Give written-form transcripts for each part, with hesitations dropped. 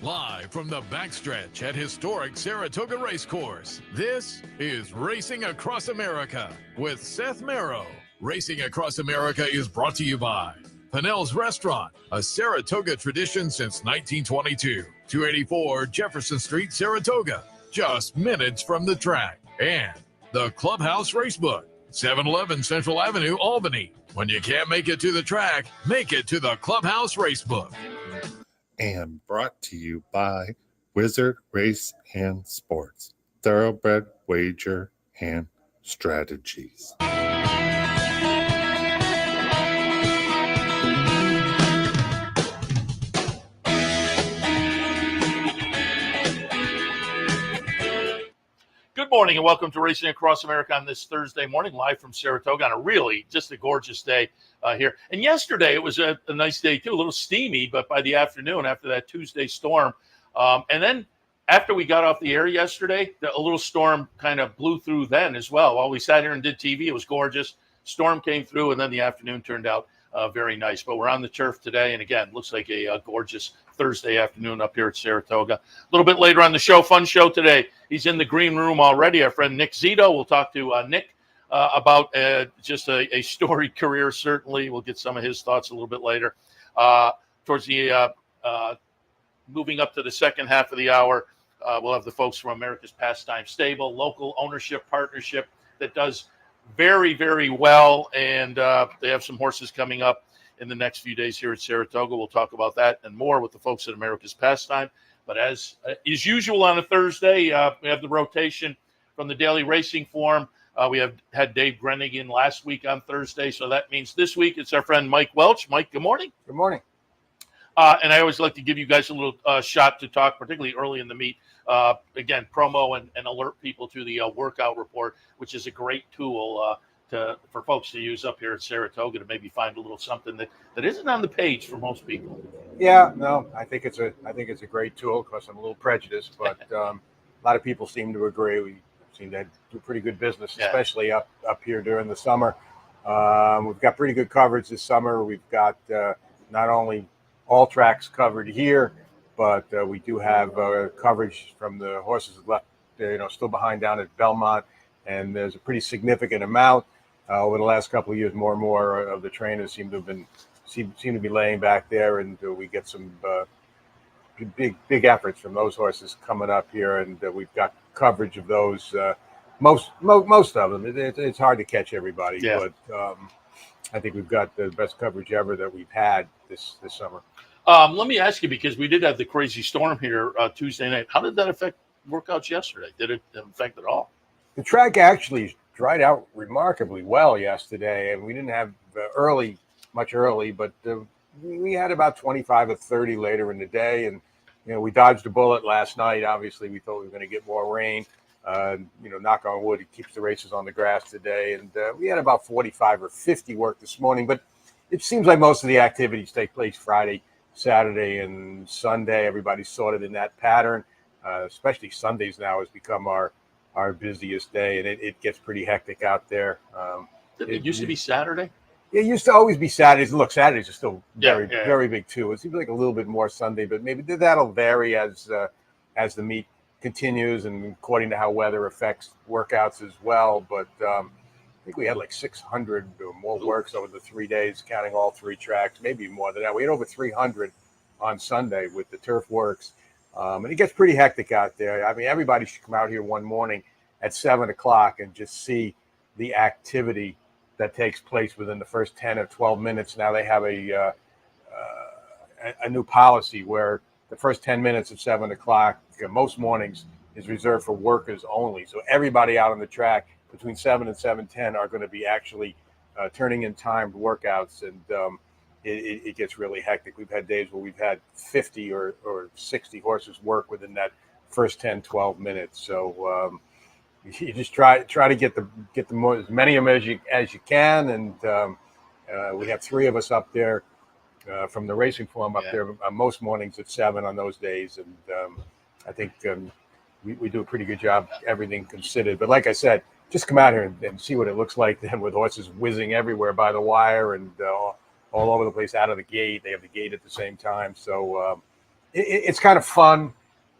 Live from the backstretch at historic Saratoga Race Course, this is Racing Across America with Seth Merrow. Racing Across America is brought to you by Pinnell's Restaurant, a Saratoga tradition since 1922. 284 Jefferson Street, Saratoga, just minutes from the track. And the Clubhouse Racebook, 711 Central Avenue, Albany. When you can't make it to the track, make it to the Clubhouse Racebook. And brought to you by Wizard Race and Sports, Thoroughbred Wager and Strategies. Good morning and welcome to Racing Across America on this Thursday morning, live from Saratoga on a really just a gorgeous day here. And yesterday it was a nice day too, a little steamy, but by the afternoon after that Tuesday storm. And then after we got off the air yesterday, a little storm kind of blew through then as well. While we sat here and did TV, it was gorgeous. Storm came through and then the afternoon turned out very nice. But we're on the turf today. And again, looks like a gorgeous Thursday afternoon up here at Saratoga. A little bit later on the show, fun show today. He's in the green room already. Our friend Nick Zito. We'll talk to Nick about just a storied career, certainly. We'll get some of his thoughts a little bit later. Towards the moving up to the second half of the hour, we'll have the folks from America's Pastime Stable, local ownership partnership that does very, very well. And they have some horses coming up in the next few days here at Saratoga. We'll talk about that and more with the folks at America's Pastime. But as is usual on a Thursday, we have the rotation from the Daily Racing Form. We had Dave Grenig in last week on Thursday, so that means this week it's our friend Mike Welch. Mike, good morning. Good morning. And I always like to give you guys a little shot to talk, particularly early in the meet. Again, promo and alert people to the workout report, which is a great tool for folks to use up here at Saratoga to maybe find a little something that isn't on the page for most people. Yeah, no, I think it's a great tool. Of course, I'm a little prejudiced, but a lot of people seem to agree. We seem to do pretty good business, especially up here during the summer. We've got pretty good coverage this summer. We've got not only all tracks covered here, but we do have coverage from the horses left, still behind down at Belmont, and there's a pretty significant amount. Over the last couple of years, more and more of the trainers seem to be laying back there, and we get some big efforts from those horses coming up here, and we've got coverage of those. Most of them. It's hard to catch everybody, but I think we've got the best coverage ever that we've had this summer. Let me ask you, because we did have the crazy storm here Tuesday night. How did that affect workouts yesterday? Did it affect at all? The track actually dried out remarkably well yesterday, and we didn't have much early, but we had about 25 or 30 later in the day, and we dodged a bullet last night. Obviously, we thought we were going to get more rain. Knock on wood, it keeps the races on the grass today, and we had about 45 or 50 work this morning, but it seems like most of the activities take place Friday, Saturday, and Sunday. Everybody's sorted in that pattern. Especially Sundays now has become our busiest day, and it gets pretty hectic out there. It used to be Saturday? It used to always be Saturdays. Look, Saturdays are still very big too. It seems like a little bit more Sunday, but maybe that'll vary as the meet continues and according to how weather affects workouts as well. But I think we had like 600 or more works over the 3 days, counting all three tracks, maybe more than that. We had over 300 on Sunday with the turf works. And it gets pretty hectic out there. I mean, everybody should come out here one morning at 7 o'clock and just see the activity that takes place within the first 10 or 12 minutes. Now they have a new policy where the first 10 minutes at 7 o'clock, most mornings, is reserved for workers only. So everybody out on the track between 7 and 7:10 are going to be actually turning in timed workouts, and it gets really hectic. We've had days where we've had 50 or 60 horses work within that first 10, 12 minutes. So you just try to get as many of them as you can. And we have three of us up there from the racing form up there most mornings at 7 on those days. And I think we do a pretty good job, everything considered. But like I said, just come out here and see what it looks like then, with horses whizzing everywhere by the wire and all over the place out of the gate. They have the gate at the same time. So it's kind of fun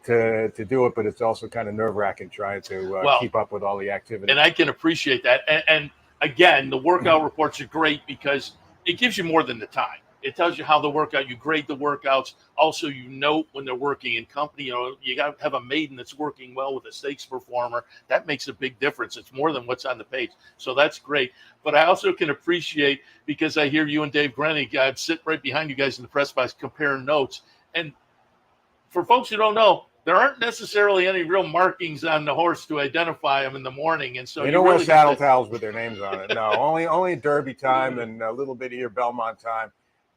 to do it, but it's also kind of nerve-wracking trying to keep up with all the activity. And I can appreciate that. And again, the workout reports are great because it gives you more than the time. It tells you how the workout, you grade the workouts. Also, you note when they're working in company. You got to have a maiden that's working well with a stakes performer. That makes a big difference. It's more than what's on the page. So that's great. But I also can appreciate, because I hear you and Dave Grenny, I'd sit right behind you guys in the press box comparing notes. And for folks who don't know, there aren't necessarily any real markings on the horse to identify them in the morning. And so you don't wear saddle towels with their names on it. No, only Derby time and a little bit here Belmont time.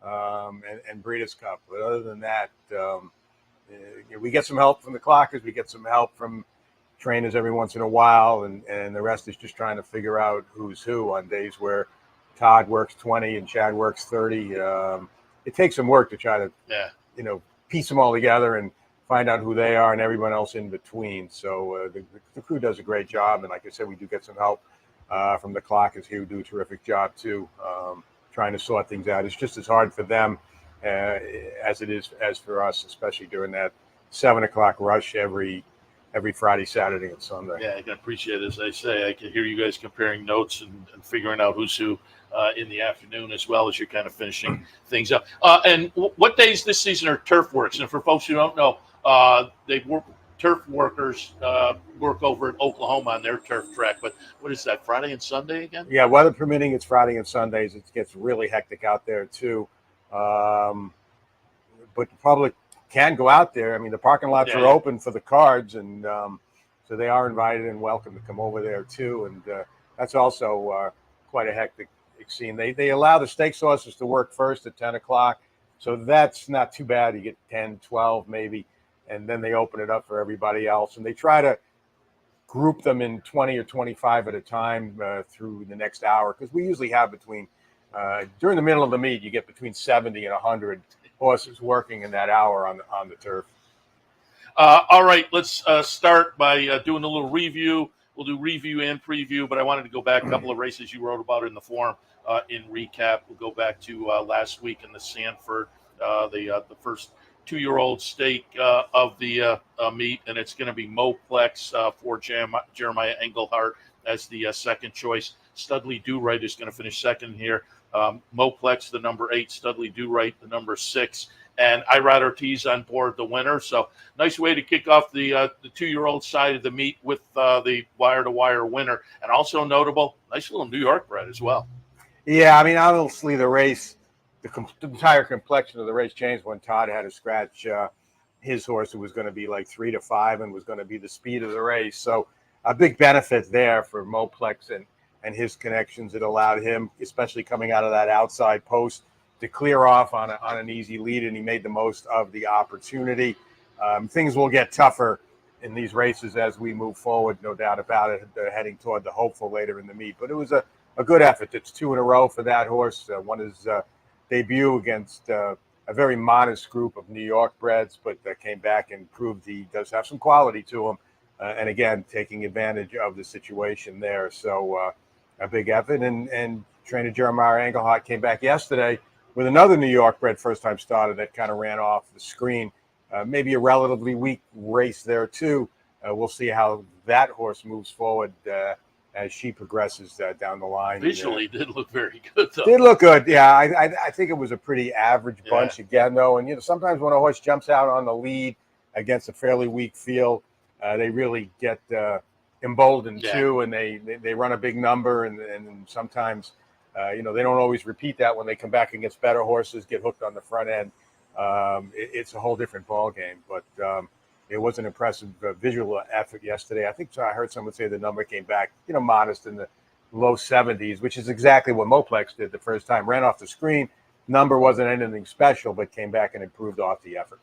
And Breeders' Cup. But other than that, we get some help from the clockers. We get some help from trainers every once in a while. And the rest is just trying to figure out who's who on days where Todd works 20 and Chad works 30. It takes some work to try to, piece them all together and find out who they are and everyone else in between. So the crew does a great job. And like I said, we do get some help from the clockers here who do a terrific job too. Trying to sort things out. It's just as hard for them as it is as for us, especially during that 7 o'clock rush every Friday, Saturday, and Sunday. Yeah, I can appreciate it. As I say, I can hear you guys comparing notes and figuring out who's who in the afternoon as well as you're kind of finishing things up. And what days this season are turf works? And for folks who don't know, turf workers work over in Oklahoma on their turf track. But what is that, Friday and Sunday again? Yeah, weather permitting, it's Friday and Sundays. It gets really hectic out there too. But the public can go out there. I mean, the parking lots are open for the cards, and so they are invited and welcome to come over there too. And that's also quite a hectic scene. They allow the stakes horses to work first at 10 o'clock. So that's not too bad. You get 10, 12 maybe. And then they open it up for everybody else. And they try to group them in 20 or 25 at a time through the next hour. Because we usually have during the middle of the meet, you get between 70 and 100 horses working in that hour on the turf. All right, let's start by doing a little review. We'll do review and preview, but I wanted to go back a couple of races you wrote about in the forum in recap. We'll go back to last week in the Sanford, the first 2-year-old stake of the meet, and it's going to be Moplex for Jeremiah Engelhardt as the second choice. Studley Do-Right is going to finish second here. Moplex, the number 8, Studley Do-Right, the number 6, and Irad Ortiz on board the winner. So nice way to kick off the 2-year-old side of the meet with the wire-to-wire winner. And also notable, nice little New York bred as well. Yeah, I mean, obviously the race, the entire complexion of the race changed when Todd had to scratch his horse, who was going to be like 3 to 5 and was going to be the speed of the race. So a big benefit there for Moplex and his connections. It allowed him, especially coming out of that outside post, to clear off on an easy lead, and he made the most of the opportunity. Things will get tougher in these races as we move forward, no doubt about it, heading toward the hopeful later in the meet. But it was a good effort. It's 2 in a row for that horse. One is debut against a very modest group of New York breds, but came back and proved he does have some quality to him. And again, taking advantage of the situation there. So a big effort. And trainer Jeremiah Engelhardt came back yesterday with another New York bred first-time starter that kind of ran off the screen. Maybe a relatively weak race there too. We'll see how that horse moves forward as she progresses down the line. Visually did look very good, though. Did look good, yeah. I think it was a pretty average bunch again, though. And, sometimes when a horse jumps out on the lead against a fairly weak field, they really get emboldened too, and they run a big number, and sometimes, they don't always repeat that when they come back against better horses, get hooked on the front end. It's a whole different ball game, but it was an impressive visual effort yesterday. I think I heard someone say the number came back, modest in the low 70s, which is exactly what Moplex did the first time. Ran off the screen. Number wasn't anything special, but came back and improved off the effort.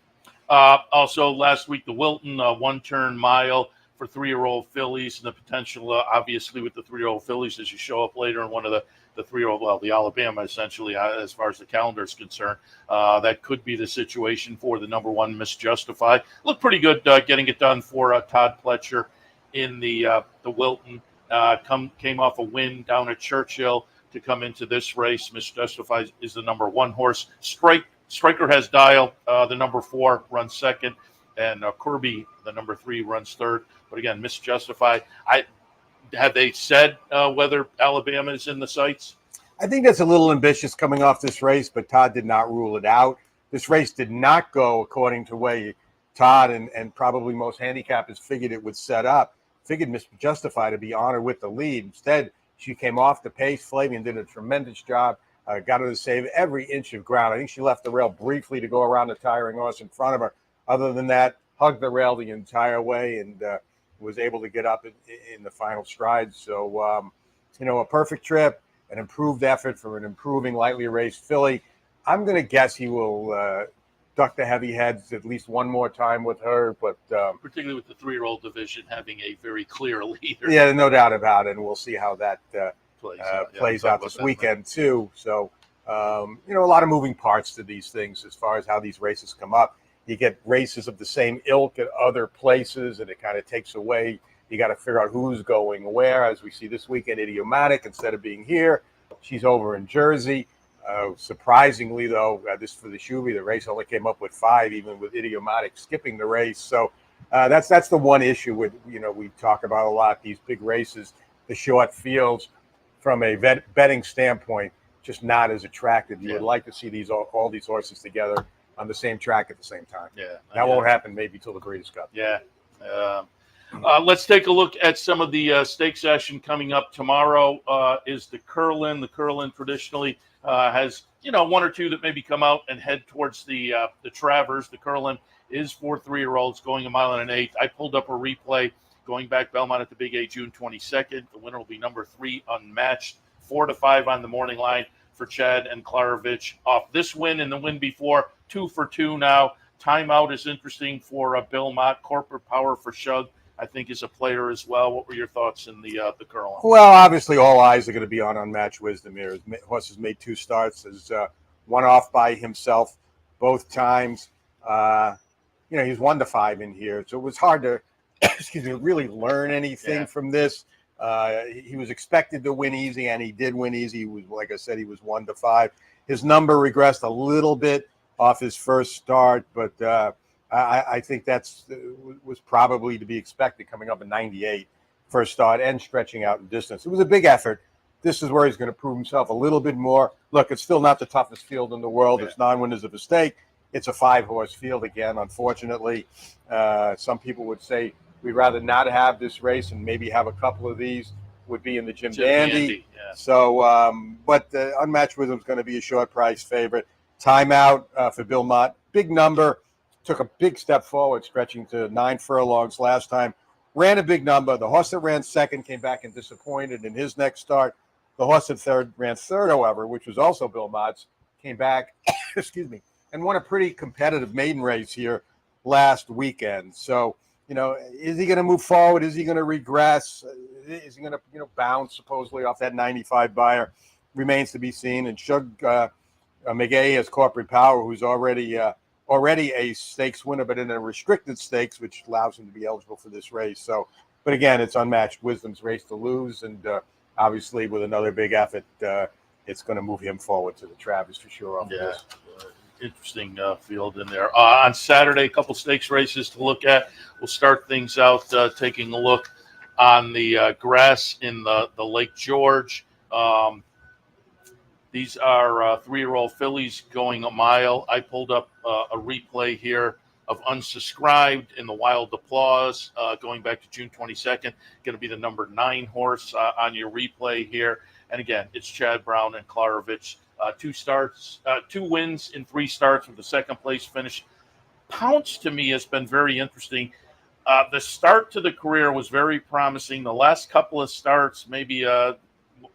Also, last week, the Wilton 1-turn mile for 3-year-old fillies, and the potential, obviously, with the 3-year-old fillies as you show up later in one of the 3-year-old, the Alabama, essentially, as far as the calendar is concerned. That could be the situation for the number 1, Miss Justify. Looked pretty good getting it done for Todd Pletcher in the Wilton. Came off a win down at Churchill to come into this race. Miss Justify is the number 1 horse. Strike Striker has Dial, the number 4, runs second, and Kirby, the number 3, runs third. But again, Miss Justified. Have they said whether Alabama is in the sights? I think that's a little ambitious coming off this race, but Todd did not rule it out. This race did not go according to the way Todd and probably most handicappers figured it would set up. Figured Miss Justified to be honored with the lead. Instead, she came off the pace. Flavian did a tremendous job. Got her to save every inch of ground. I think she left the rail briefly to go around the tiring horse in front of her. Other than that, hugged the rail the entire way and was able to get up in the final stride. So, a perfect trip, an improved effort from an improving lightly raced filly. I'm going to guess he will duck the heavy heads at least one more time with her, but particularly with the 3-year-old division having a very clear leader. Yeah, no doubt about it. And we'll see how that plays out this weekend too. So, a lot of moving parts to these things as far as how these races come up. You get races of the same ilk at other places, and it kind of takes away. You got to figure out who's going where. As we see this weekend, Idiomatic, instead of being here, she's over in Jersey. Surprisingly, though, this for the Shuby, the race only came up with 5, even with Idiomatic skipping the race. So that's the one issue with, we talk about a lot, these big races, the short fields, from a betting standpoint, just not as attractive. You would like to see all these horses together on the same track at the same time. Yeah, that won't happen maybe till the Breeders' Cup. Yeah. Let's take a look at some of the stake session coming up tomorrow. Is the Curlin. The Curlin traditionally has 1 or 2 that maybe come out and head towards the Travers. The Curlin is for 3-year-olds going 1 mile and an 1/8. I pulled up a replay going back Belmont at the Big A June 22nd. The winner will be number 3, Unmatched, 4 to 5 on the morning line for Chad and Klarovich. Off this win and the win before, 2 for 2 now. Timeout is interesting for Bill Mott. Corporate Power for Shug, I think, is a player as well. What were your thoughts in the Curlin? Well, obviously, all eyes are going to be on Unmatched Wisdom here. His horse has made 2 starts, has one off by himself both times. He's 1 to 5 in here, so it was hard to, really learn anything from this. He was expected to win easy, and he did win easy. He was, like I said, he was 1 to 5. His number regressed a little bit off his first start, but I think was probably to be expected, coming up in 98 first start and stretching out in distance. It was a big effort. This is where he's going to prove himself a little bit more. Look, it's still not the toughest field in the world. It's 9 winners of a stake. It's a 5-horse field again, unfortunately. Some people would say we'd rather not have this race and maybe have a couple of these would be in the Jim Dandy. Yeah. So, but Unmatched Wisdom's going to be a short price favorite. Timeout for Bill Mott. Big number. Took a big step forward, stretching to 9 furlongs last time. Ran a big number. The horse that ran second came back and disappointed in his next start. The horse that ran third, however, which was also Bill Mott's, came back, and won a pretty competitive maiden race here last weekend. So, is he going to move forward? Is he going to regress? Is he going to bounce supposedly off that 95 buyer? Remains to be seen. And Shug McGay has Corporate Power, who's already a stakes winner, but in a restricted stakes, which allows him to be eligible for this race. So, but again, it's Unmatched Wisdom's race to lose, and obviously with another big effort, it's going to move him forward to the Travers for sure. This. Interesting field in there. On Saturday, a couple stakes races to look at. We'll start things out taking a look on the grass in the Lake George. These are 3-year-old fillies going 1 mile. I pulled up a replay here of Unsubscribed in the Wild Applause going back to June 22nd. Going to be the number 9 horse on your replay here. And again, it's Chad Brown and Klarovich. 2 wins in 3 starts with the second place finish. Pounce to me has been very interesting. The start to the career was very promising. The last couple of starts maybe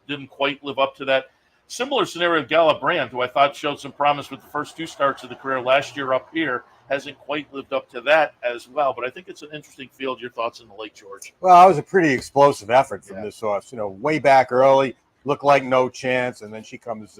didn't quite live up to that. Similar scenario of Galabrand, who I thought showed some promise with the first 2 starts of the career last year up here, hasn't quite lived up to that as well. But I think it's an interesting field. Your thoughts on the Lake George? Well, it was a pretty explosive effort from this horse. Way back early, looked like no chance, and then she comes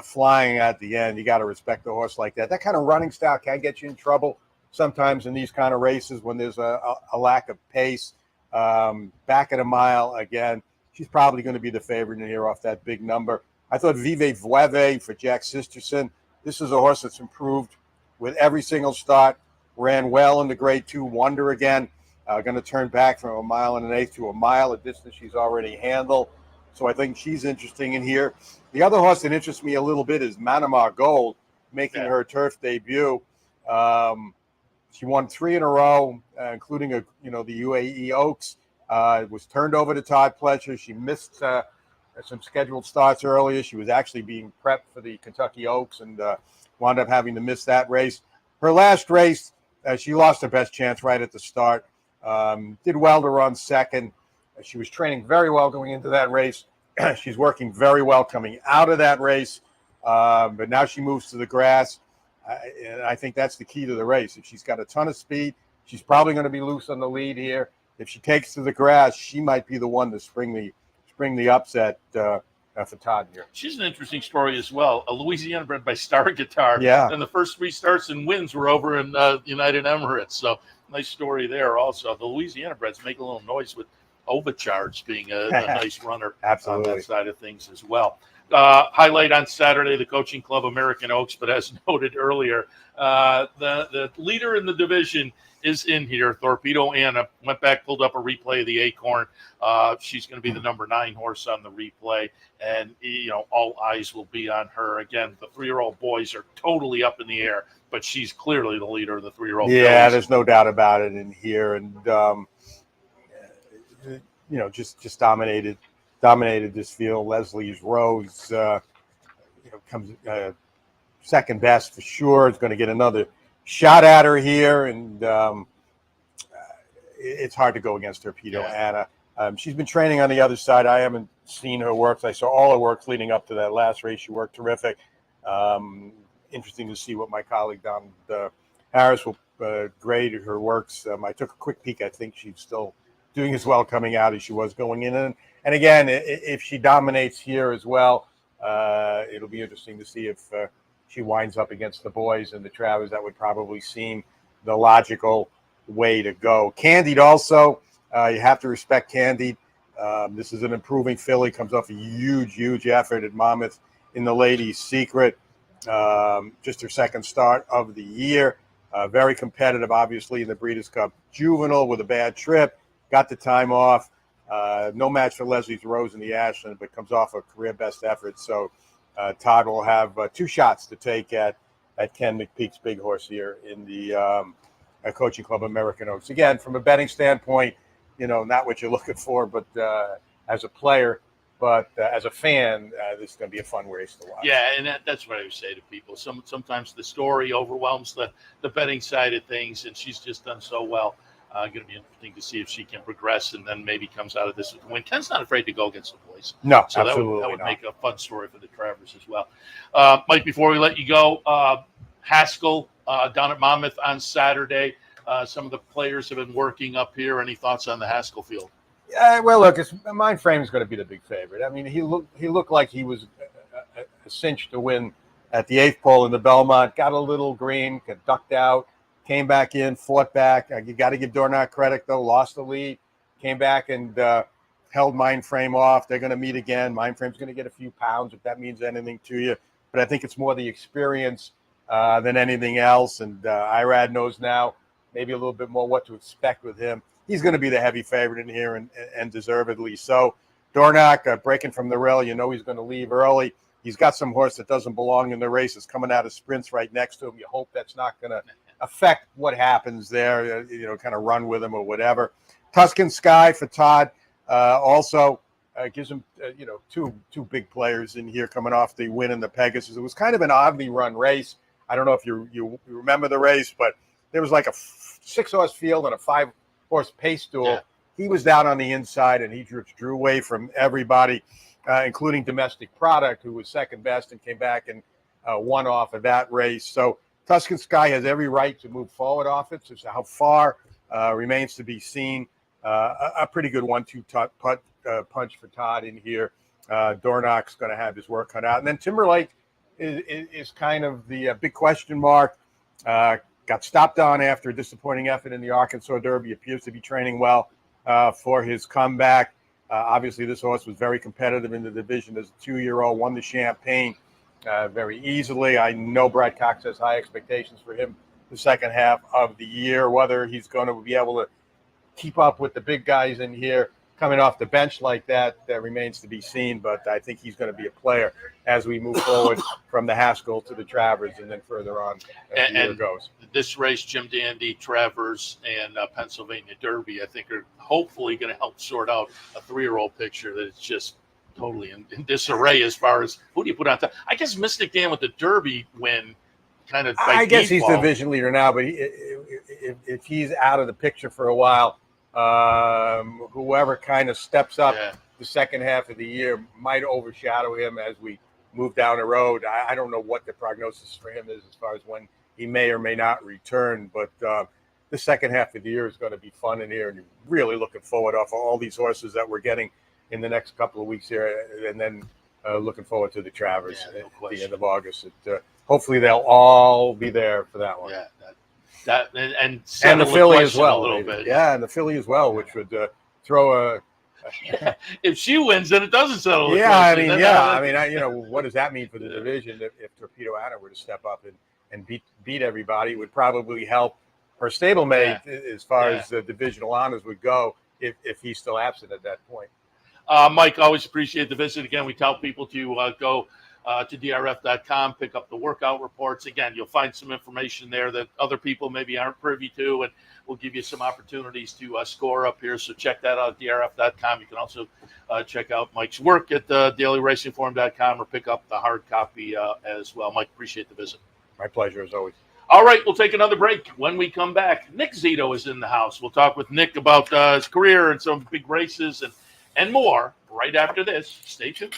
flying at the end. You got to respect the horse like that. That kind of running style can get you in trouble sometimes in these kind of races when there's a lack of pace. Back at 1 mile again, she's probably going to be the favorite in here off that big number. I thought Vive Vueve for Jack Sisterson This is a horse that's improved with every single start. Ran well in the Grade 2 Wonder again. Going to turn back from 1 1/8 to a mile, a distance she's already handled. So I think she's interesting in here. The other horse that interests me a little bit is Manamar Gold, making her turf debut. She won 3 in a row, including the UAE Oaks. Was turned over to Todd Pletcher. She missed some scheduled starts earlier. She was actually being prepped for the Kentucky Oaks and wound up having to miss that race. Her last race, she lost her best chance right at the start. Did well to run second. She was training very well going into that race. She's working very well coming out of that race. But now she moves to the grass. And I think that's the key to the race. If she's got a ton of speed, she's probably going to be loose on the lead here. If she takes to the grass, she might be the one to spring the upset for Todd here. She's an interesting story as well. A Louisiana bred by Star Guitar. Yeah. And the first 3 starts and wins were over in United Emirates. So nice story there also. The Louisiana breds make a little noise with Overcharge being a nice runner on that side of things as well. Highlight on Saturday, the Coaching Club American Oaks, but as noted earlier, the leader in the division is in here. Torpedo Anna went back, pulled up a replay of the Acorn. She's going to be the number 9 horse on the replay, and all eyes will be on her. Again, the 3-year-old boys are totally up in the air, but she's clearly the leader of the 3-year-old. Yeah, there's no doubt about it in here, and just dominated this field. Leslie's Rose, comes second best for sure. Is going to get another shot at her here, and it's hard to go against Torpedo Anna. She's been training on the other side. I haven't seen her works. I saw all her works leading up to that last race. She worked terrific. Interesting to see what my colleague Don Harris will grade her works. I took a quick peek. I think she's still doing as well coming out as she was going in. And again, if she dominates here as well, it'll be interesting to see if she winds up against the boys and the Travers. That would probably seem the logical way to go. Candide also, you have to respect Candide. This is an improving filly, comes off a huge effort at Monmouth in the Ladies' Secret. Just her second start of the year. Very competitive, obviously, in the Breeders' Cup Juvenile with a bad trip. Got the time off. No match for Leslie's Rose in the Ashland, but comes off a career best effort. So Todd will have 2 shots to take at Ken McPeak's big horse here in the Coaching Club American Oaks. Again, from a betting standpoint, not what you're looking for, but as a player, but as a fan, this is going to be a fun race to watch. Yeah, and that's what I would say to people. Sometimes the story overwhelms the betting side of things, and she's just done so well. Going to be interesting to see if she can progress and then maybe comes out of this with a win. Ken's not afraid to go against the boys. No, so absolutely that would make a fun story for the Travers as well. Mike, before we let you go, Haskell down at Monmouth on Saturday. Some of the players have been working up here. Any thoughts on the Haskell field? Yeah, well, look, Mind Frame is going to be the big favorite. I mean, he looked like he was a cinch to win at the 8th pole in the Belmont. Got a little green, got ducked out. Came back in, fought back. You got to give Dornoch credit, though. Lost the lead. Came back and held Mind Frame off. They're going to meet again. Mind Frame's going to get a few pounds, if that means anything to you. But I think it's more the experience than anything else. And Irad knows now maybe a little bit more what to expect with him. He's going to be the heavy favorite in here, and deservedly so. Dornoch breaking from the rail. He's going to leave early. He's got some horse that doesn't belong in the race. It's coming out of sprints right next to him. You hope that's not going to affect what happens there, kind of run with him or whatever. Tuscan Sky for Todd also gives him, two big players in here coming off the win in the Pegasus. It was kind of an oddly run race. I don't know if you remember the race, but there was like a 6-horse field and a 5-horse pace duel. Yeah. He was down on the inside, and he drew away from everybody, including Domestic Product, who was second best and came back and won off of that race. So Tuscan Sky has every right to move forward off it. So how far remains to be seen. A pretty good 1-2 punch for Todd in here. Dornoch's going to have his work cut out. And then Timberlake is kind of the big question mark. Got stopped on after a disappointing effort in the Arkansas Derby. Appears to be training well for his comeback. Obviously, this horse was very competitive in the division as a 2-year-old, won the Champagne very easily. I know Brad Cox has high expectations for him the second half of the year. Whether he's going to be able to keep up with the big guys in here coming off the bench like that remains to be seen. But I think he's going to be a player as we move forward from the Haskell to the Travers and then further on as the year goes. This race, Jim Dandy, Travers, and Pennsylvania Derby, I think are hopefully going to help sort out a 3-year-old picture that is just totally in disarray as far as who do you put on top. I guess Mystic Dan with the Derby win kind of. I guess he's the division leader now, but if he's out of the picture for a while, whoever kind of steps up the second half of the year might overshadow him as we move down the road. I don't know what the prognosis for him is as far as when he may or may not return, but the second half of the year is going to be fun in here, and you're really looking forward off of all these horses that we're getting in the next couple of weeks here, and then looking forward to the Travers at the end of August. Hopefully they'll all be there for that one. Yeah, that and the Philly as well, a little bit. Yeah, and the Philly as well, which would throw a. If she wins, then it doesn't settle. Yeah, I mean, what does that mean for the division if Torpedo Anna were to step up and beat everybody? It would probably help her stablemate as far as the divisional honors would go if he's still absent at that point. Mike, always appreciate the visit. Again, we tell people to go to drf.com, pick up the workout reports. Again, you'll find some information there that other people maybe aren't privy to, and we'll give you some opportunities to score up here. So check that out at drf.com. You can also check out Mike's work at dailyracingforum.com or pick up the hard copy as well. Mike, appreciate the visit. My pleasure, as always. All right, we'll take another break. When we come back, Nick Zito is in the house. We'll talk with Nick about his career and some big races and more right after this. Stay tuned.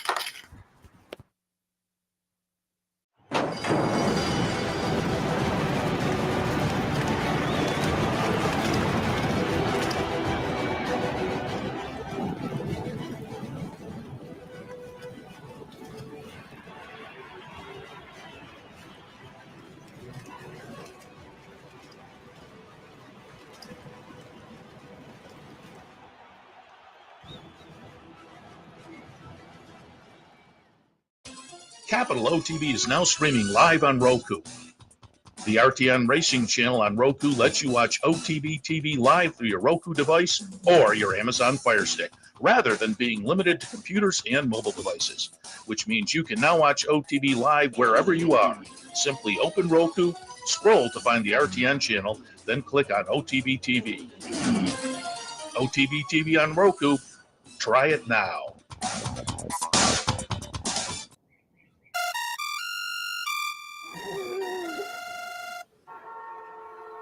Capital OTB is now streaming live on Roku. The RTN Racing channel on Roku lets you watch OTB TV live through your Roku device or your Amazon Fire Stick, rather than being limited to computers and mobile devices, which means you can now watch OTB live wherever you are. Simply open Roku, scroll to find the RTN channel, then click on OTB TV. OTB TV on Roku. Try it now.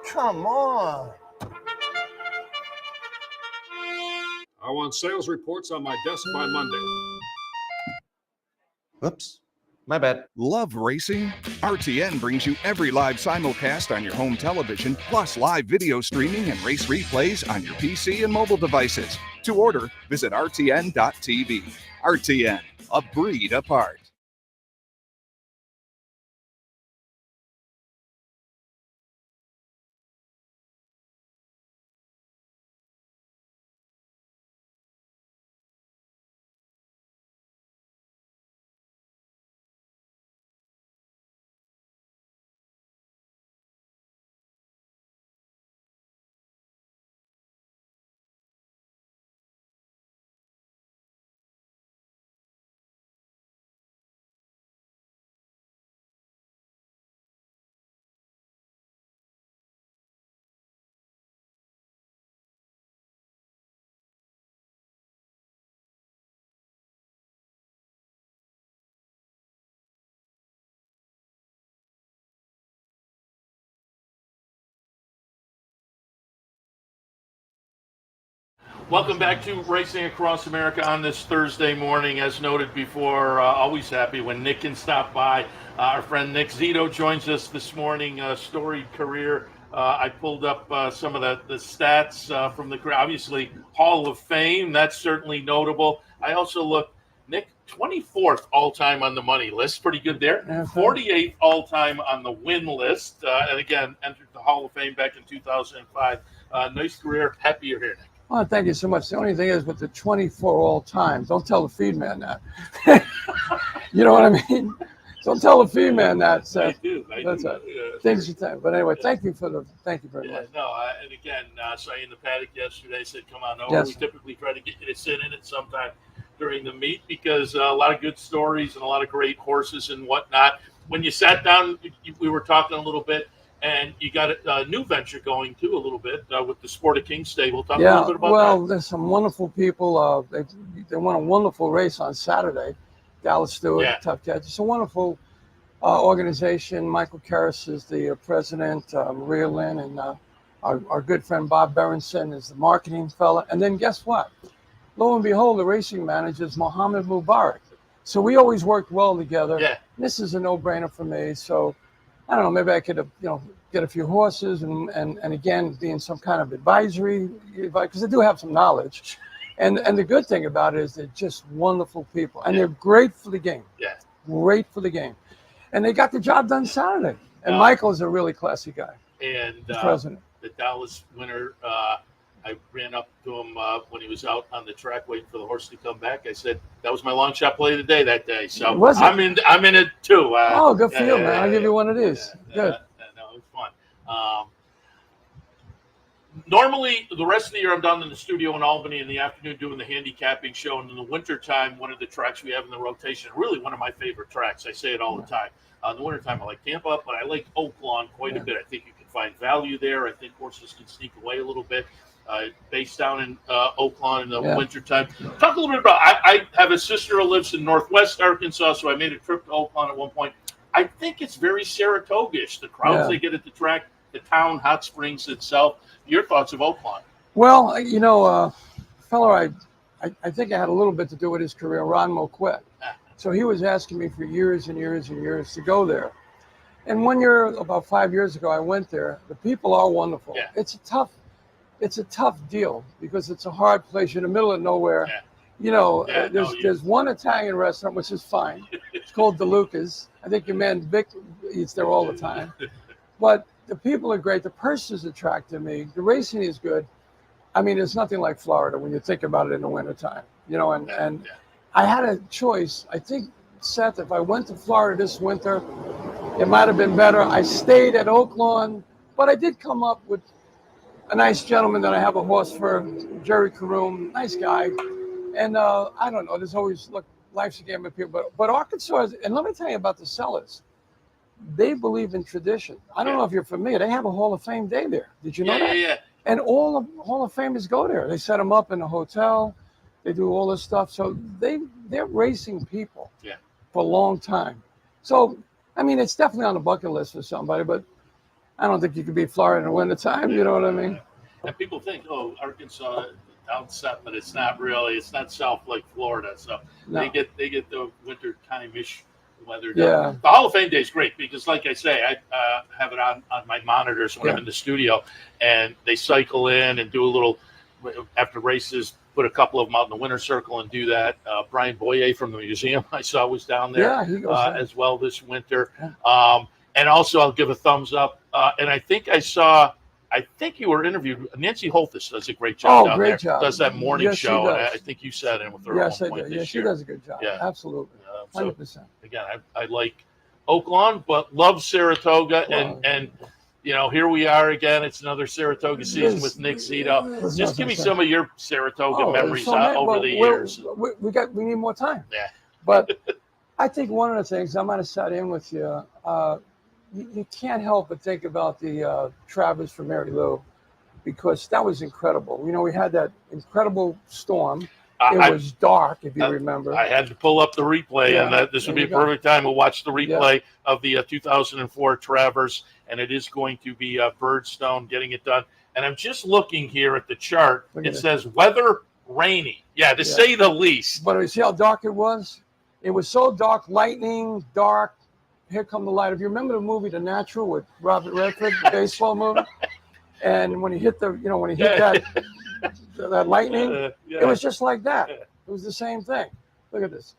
Come on. I want sales reports on my desk by Monday. Whoops. My bad. Love racing? RTN brings you every live simulcast on your home television, plus live video streaming and race replays on your PC and mobile devices. To order, visit rtn.tv. RTN, a breed apart. Welcome back to Racing Across America on this Thursday morning. As noted before, always happy when Nick can stop by. Our friend Nick Zito joins us this morning, storied career. I pulled up some of the stats from the career. Obviously, Hall of Fame, that's certainly notable. I also looked, Nick, 24th all-time on the money list. Pretty good there. 48th all-time on the win list. And again, entered the Hall of Fame back in 2005. Nice career. Happy you're here, Nick. Oh, thank you so much. The only thing is with the 24 all time, don't tell the feed man that. You know what I mean? Don't tell a female that, Seth. I do. That's right. Yeah. Things you think. But anyway, thank you very much. No, and again, saw you in the paddock yesterday. Said, come on over. Yes. We typically try to get you to sit in it sometime during the meet because a lot of good stories and a lot of great horses and whatnot. When you sat down, we were talking a little bit, and you got a new venture going too a little bit with the Sport of King Stable. Talk a little bit about that. There's some wonderful people. They won a wonderful race on Saturday. Dallas Stewart, Tough Catch. It's a wonderful organization. Michael Karras is the president. Maria Lynn and our good friend Bob Berenson is the marketing fella. And then guess what? Lo and behold, the racing manager is Mohammed Mubarak. So we always worked well together. Yeah. This is a no-brainer for me. So I don't know, maybe I could, get a few horses and again, be in some kind of advisory, because I do have some knowledge. And the good thing about it is they're just wonderful people. And they're great for the game. Yeah. Great for the game. And they got the job done Saturday. And Michael's a really classy guy. And the president. The Dallas winner, I ran up to him when he was out on the track waiting for the horse to come back. I said, that was my long shot play of the day that day. So I'm in it too. Good for you, man. I'll give you one of these. Good. No, it was fun. Normally, the rest of the year, I'm down in the studio in Albany in the afternoon doing the handicapping show. And in the wintertime, one of the tracks we have in the rotation, really one of my favorite tracks. I say it all the time. In the wintertime, I like Tampa, but I like Oaklawn quite a bit. I think you can find value there. I think horses can sneak away a little bit. Based down in Oaklawn in the wintertime. Talk a little bit about, I have a sister who lives in Northwest Arkansas, so I made a trip to Oaklawn at one point. I think it's very Saratoga-ish. The crowds they get at the track, the town, Hot Springs itself. Your thoughts of Oaklawn? Well, fellow I think I had a little bit to do with his career, Ron Moquette. So he was asking me for years and years and years to go there. And one year, about 5 years ago, I went there. The people are wonderful. Yeah. It's a tough deal because it's a hard place. You're in the middle of nowhere. Yeah. There's one Italian restaurant, which is fine. It's called DeLuca's. I think your man Vic eats there all the time. But the people are great. The purses attracted me. The racing is good. I mean, it's nothing like Florida when you think about it in the wintertime. And I had a choice. I think, Seth, if I went to Florida this winter, it might have been better. I stayed at Oaklawn, but I did come up with a nice gentleman that I have a horse for, Jerry Caroom, nice guy. And I don't know, there's always, life's a game of people. But Arkansas, and let me tell you about the sellers. They believe in tradition. I don't know if you're familiar. They have a Hall of Fame day there. Did you know that? Yeah. And all the Hall of Famers go there. They set them up in a hotel. They do all this stuff. So they're racing people for a long time. So, I mean, it's definitely on the bucket list for somebody, but I don't think you could beat Florida in the wintertime. You know what I mean? And people think, Arkansas down south, but it's not really. It's not south like Florida. So they get the winter time-ish weather. The Hall of Fame day is great because, like I say, I have it on my monitors when I'm in the studio, and they cycle in and do a little after races. Put a couple of them out in the winter circle and do that. Brian Boyer from the museum I saw was down there as well this winter. And also, I'll give a thumbs up. And I think you were interviewed. Nancy Holthus does a great job down there. Job. Does that morning show. And I think you sat in with her at at one one point do. this she year. does a good job. Yeah. Absolutely. 100%. Again, I like Oaklawn, but love Saratoga. And here we are again. It's another Saratoga season with Nick Zito. Just give me some of your Saratoga memories over the years. We need more time. Yeah. But I think one of the things, I might have sat in with you, you can't help but think about the Travers for Mary Lou, because that was incredible. We had that incredible storm. It was dark, if you remember. I had to pull up the replay, and this would be a perfect time to watch the replay of the 2004 Travers, and it is going to be Birdstone getting it done. And I'm just looking here at the chart. It says weather rainy. To say the least. But you see how dark it was? It was so dark, lightning, dark. Here come the light. If you remember the movie The Natural with Robert Redford, the baseball movie, and when he hit that lightning, it was just like that. It was the same thing. Look at this.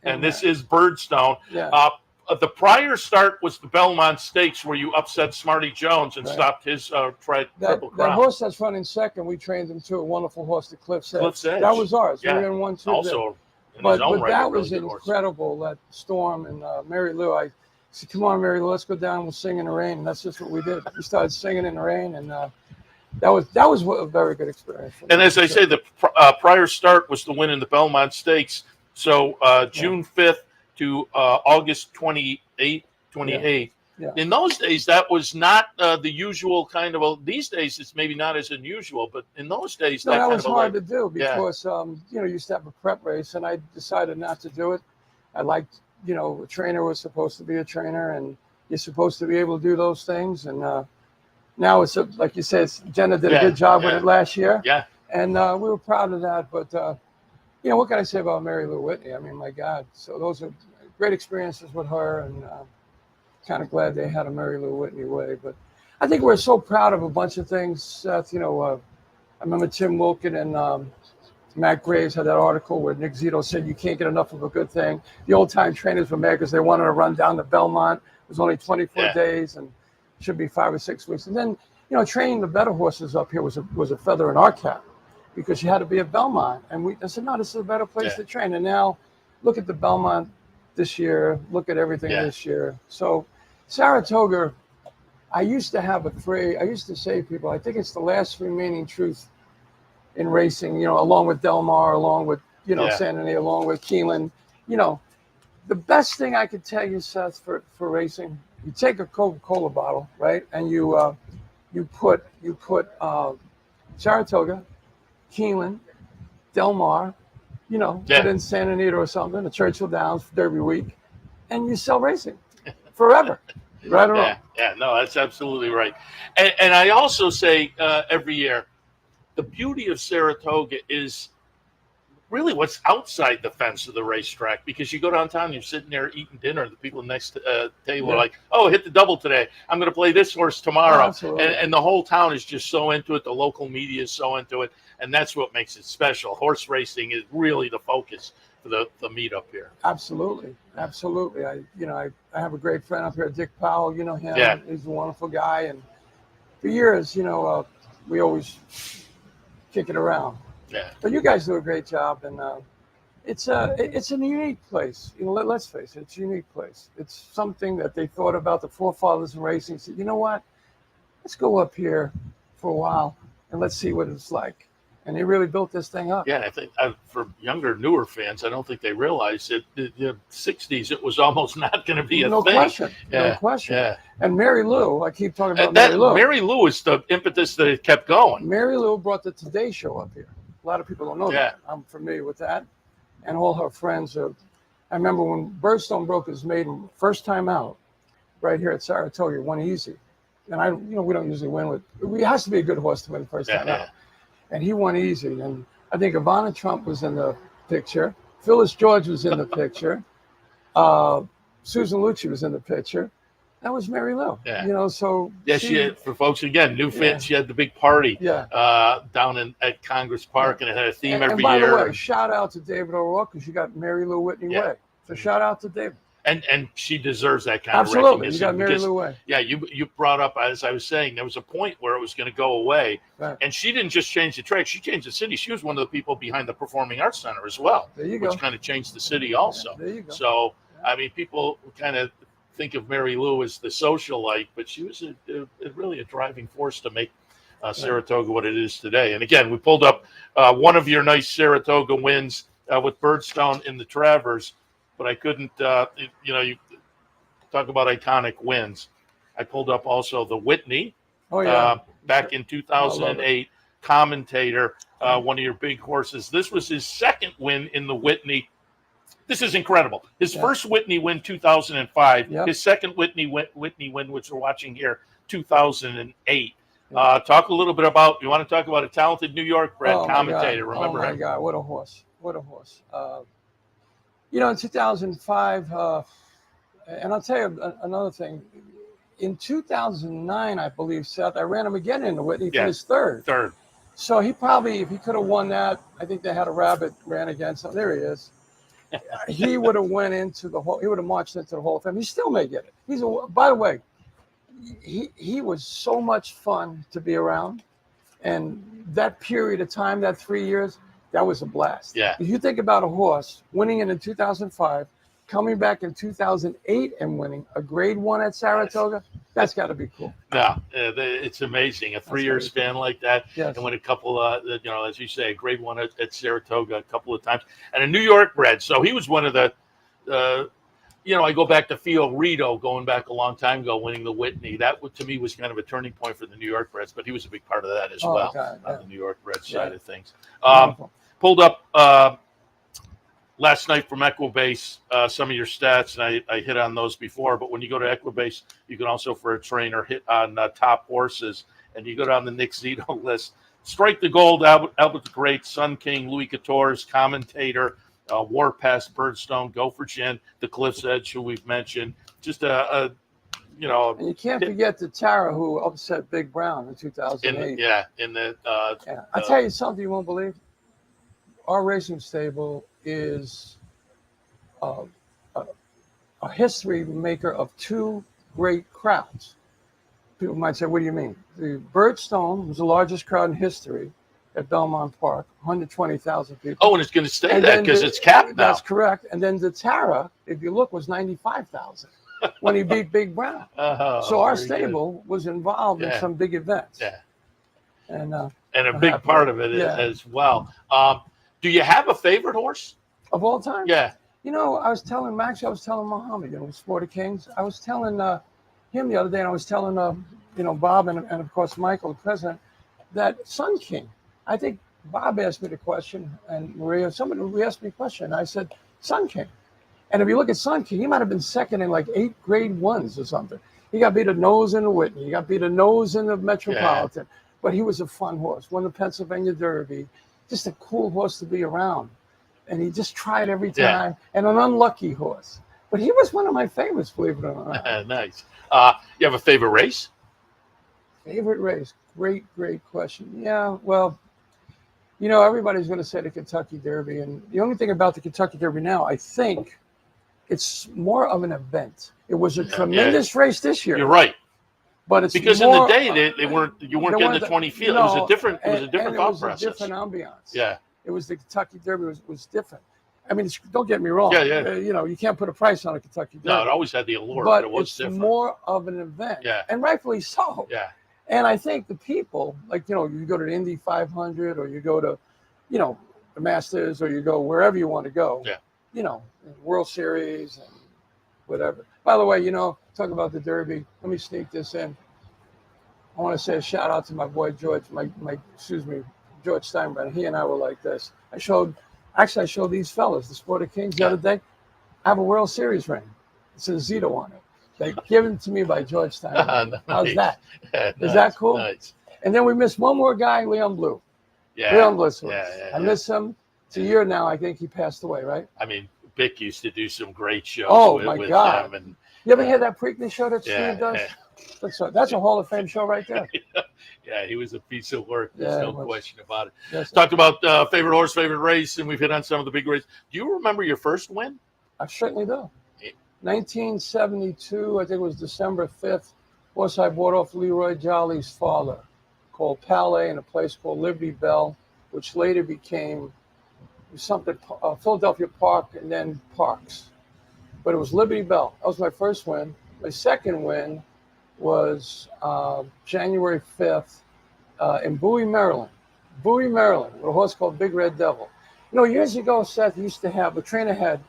And this is Birdstone. The prior start was the Belmont Stakes, where you upset Smarty Jones and stopped his Triple Crown. That horse that's running second, we trained him to a wonderful horse, the Cliff's Edge. That was ours. We were in 1-2. Also in but his own right. that Really was good horse. incredible. That Storm and Mary Lou. I said, "Come on, Mary Lou, let's go down. We'll sing in the rain." And that's just what we did. We started singing in the rain, and that was a very good experience. And as I say, the prior start was the win in the Belmont Stakes. So June 5th to August 28th. Yeah. In those days, that was not the usual kind of. These days, it's maybe not as unusual, but in those days, No, that kind was of hard to do because yeah. you used to have a prep race, and I decided not to do it. I liked, a trainer was supposed to be a trainer, and you're supposed to be able to do those things. And now it's like you said, Jenna did a good job with it last year. Yeah, and we were proud of that. But what can I say about Mary Lou Whitney? I mean, my God. So those are great experiences with her, and kind of glad they had a Mary Lou Whitney way. But I think we're so proud of a bunch of things, Seth. I remember Tim Wilkin and Matt Graves had that article where Nick Zito said you can't get enough of a good thing. The old-time trainers were mad because they wanted to run down to Belmont. It was only 24 days and should be 5 or 6 weeks. And then, training the better horses up here was a feather in our cap because you had to be at Belmont. And I said, no, this is a better place to train. And now look at the Belmont this year. Look at everything this year. So Saratoga, I used to have a phrase. I used to say to people, I think it's the last remaining truth in racing, along with Del Mar, along with, San Antonio, along with Keelan. The best thing I could tell you, Seth, for racing, you take a Coca-Cola bottle, right? And you put Saratoga, Keelan, Del Mar, put in San Antonio or something, the Churchill Downs, Derby Week, and you sell racing forever. Right or wrong? Yeah, no, that's absolutely right. And I also say every year, the beauty of Saratoga is really what's outside the fence of the racetrack, because you go downtown, you're sitting there eating dinner, the people next table are like, oh, hit the double today. I'm going to play this horse tomorrow. And the whole town is just so into it. The local media is so into it. And that's what makes it special. Horse racing is really the focus for the meet up here. Absolutely. I have a great friend up here, Dick Powell. You know him. Yeah. He's a wonderful guy. And for years, we always kick it around. Yeah. But you guys do a great job, and it's a unique place. Let's face it, it's a unique place. It's something that they thought about, the forefathers in racing. Said, you know what? Let's go up here for a while and let's see what it's like. And they really built this thing up. Yeah, I think for younger, newer fans, I don't think they realize that in the 60s it was almost not going to be a thing. No question. Yeah. And Mary Lou, I keep talking about Mary Lou. Mary Lou is the impetus that it kept going. Mary Lou brought the Today Show up here. A lot of people don't know that. I'm familiar with that. And all her friends. I remember when Birdstone broke his maiden first time out right here at Saratoga, won easy. And we don't usually win with. It has to be a good horse to win the first time out. And he won easy. And I think Ivana Trump was in the picture. Phyllis George was in the picture. Susan Lucci was in the picture. That was Mary Lou. Yeah. So she had, for folks again, new fans. She had the big party down at Congress Park, and it had a theme every year. And by the way, shout out to David O'Rourke because you got Mary Lou Whitney way. So shout out to David. And she deserves that kind of recognition. Absolutely, you got Mary Lou way. Yeah, you brought up, as I was saying, there was a point where it was going to go away, and she didn't just change the track; she changed the city. She was one of the people behind the Performing Arts Center as well, which kind of changed the city also. There you go. So, I mean, people kind of think of Mary Lou as the socialite, but she was really a driving force to make Saratoga what it is today. And again, we pulled up one of your nice Saratoga wins with Birdstone in the Travers. But I couldn't, you talk about iconic wins. I pulled up also the Whitney back in 2008, commentator, one of your big horses. This was his second win in the Whitney. This is incredible. His first Whitney win, 2005. His second Whitney win, which we're watching here, 2008. Talk a little bit about, you want to talk about a talented New York bred commentator. Remember him? Oh, my God. What a horse. In 2005, and I'll tell you another thing. In 2009, I believe, Seth, I ran him again in the Whitney for his third. So he probably, if he could have won that, I think they had a rabbit ran against him. There he is. He would have went into the whole. He would have marched into the Hall of Fame. He still may get it. By the way, he was so much fun to be around, and that period of time, that 3 years. That was a blast. Yeah. If you think about a horse winning it in 2005, coming back in 2008 and winning a grade 1 at Saratoga, that's got to be cool. No, it's amazing. A 3-year span like that, yes. and win a couple, as you say, grade 1 at Saratoga a couple of times, and a New York bred. So he was one of the, I go back to Theo Rito, going back a long time ago, winning the Whitney. That, to me, was kind of a turning point for the New York breds, but he was a big part of that as well, God, on the New York bred side of things. Pulled up last night from Equibase, some of your stats, and I hit on those before, but when you go to Equibase, you can also, for a trainer, hit on top horses, and you go down the Nick Zito list. Strike the Gold, Albert the Great, Sun King, Louis Quatorze, Commentator, Warpath, Birdstone, Go for Gin, the Cliff's Edge, who we've mentioned. Just And you can't forget the Tara who upset Big Brown in 2008. I'll tell you something you won't believe. Our racing stable is a history maker of 2 great crowds. People might say, what do you mean? The Birdstone was the largest crowd in history at Belmont Park, 120,000 people. Oh, and it's going to stay that because it's capped now. That's correct. And then the Tara, if you look, was 95,000 when he beat Big Brown. So our stable was involved in some big events. Yeah. And a big part of it as well. Do you have a favorite horse? Of all time? Yeah. I was telling Max, I was telling Muhammad, Sport of Kings. I was telling him the other day, and I was telling, Bob and of course, Michael, the president, that Sun King, I think Bob asked me the question, and Maria, somebody asked me a question, and I said, Sun King. And if you look at Sun King, he might have been second in like 8 grade 1s or something. He got beat a nose in the Whitney. He got beat a nose in the Metropolitan. Yeah. But he was a fun horse. Won the Pennsylvania Derby. Just a cool horse to be around. And he just tried every time. And an unlucky horse. But he was one of my favorites, believe it or not. Nice. You have a favorite race? Favorite race? Great question. Yeah, well, everybody's going to say the Kentucky Derby. And the only thing about the Kentucky Derby now, I think, it's more of an event. It was a tremendous race this year. You're right. But it's because more, in the day you weren't getting the 20 field. No, it was a different thought process. It was a different ambiance. Yeah. It was the Kentucky Derby was different. I mean, don't get me wrong. Yeah. You can't put a price on a Kentucky Derby. No, it always had the allure, but it was it's different. More of an event. Yeah. And rightfully so. Yeah. And I think the people, like, you go to the Indy 500 or you go to, the Masters or you go wherever you want to go. Yeah. World Series and whatever. By the way, talk about the Derby. Let me sneak this in. I want to say a shout out to my boy George, George Steinbrenner. He and I were like this. I showed these fellas, the Sport of Kings, the other day. I have a World Series ring. It says Zito on it. They given to me by George Steinbrenner. Nice. How's that? Yeah, Is that cool? Nice. And then we missed one more guy, Leon Blue. Yeah. Leon Blue. I miss him. It's a year now. I think he passed away, right? I mean, Bick used to do some great shows with God. them. And, you ever hear that Preakness show that yeah, Steve does? Yeah. That's a Hall of Fame show right there. Yeah, he was a piece of work. There's no question about it. Yes, talked about favorite horse, favorite race, and we've hit on some of the big races. Do you remember your first win? I certainly do. 1972, I think it was December 5th. Horse I bought off Leroy Jolly's father, called Palais, in a place called Liberty Bell, which later became something Philadelphia Park and then Parks. But it was Liberty Bell. That was my first win. My second win was January 5th in Bowie, Maryland. Bowie, Maryland, with a horse called Big Red Devil. Years ago, Seth used to have, a trainer had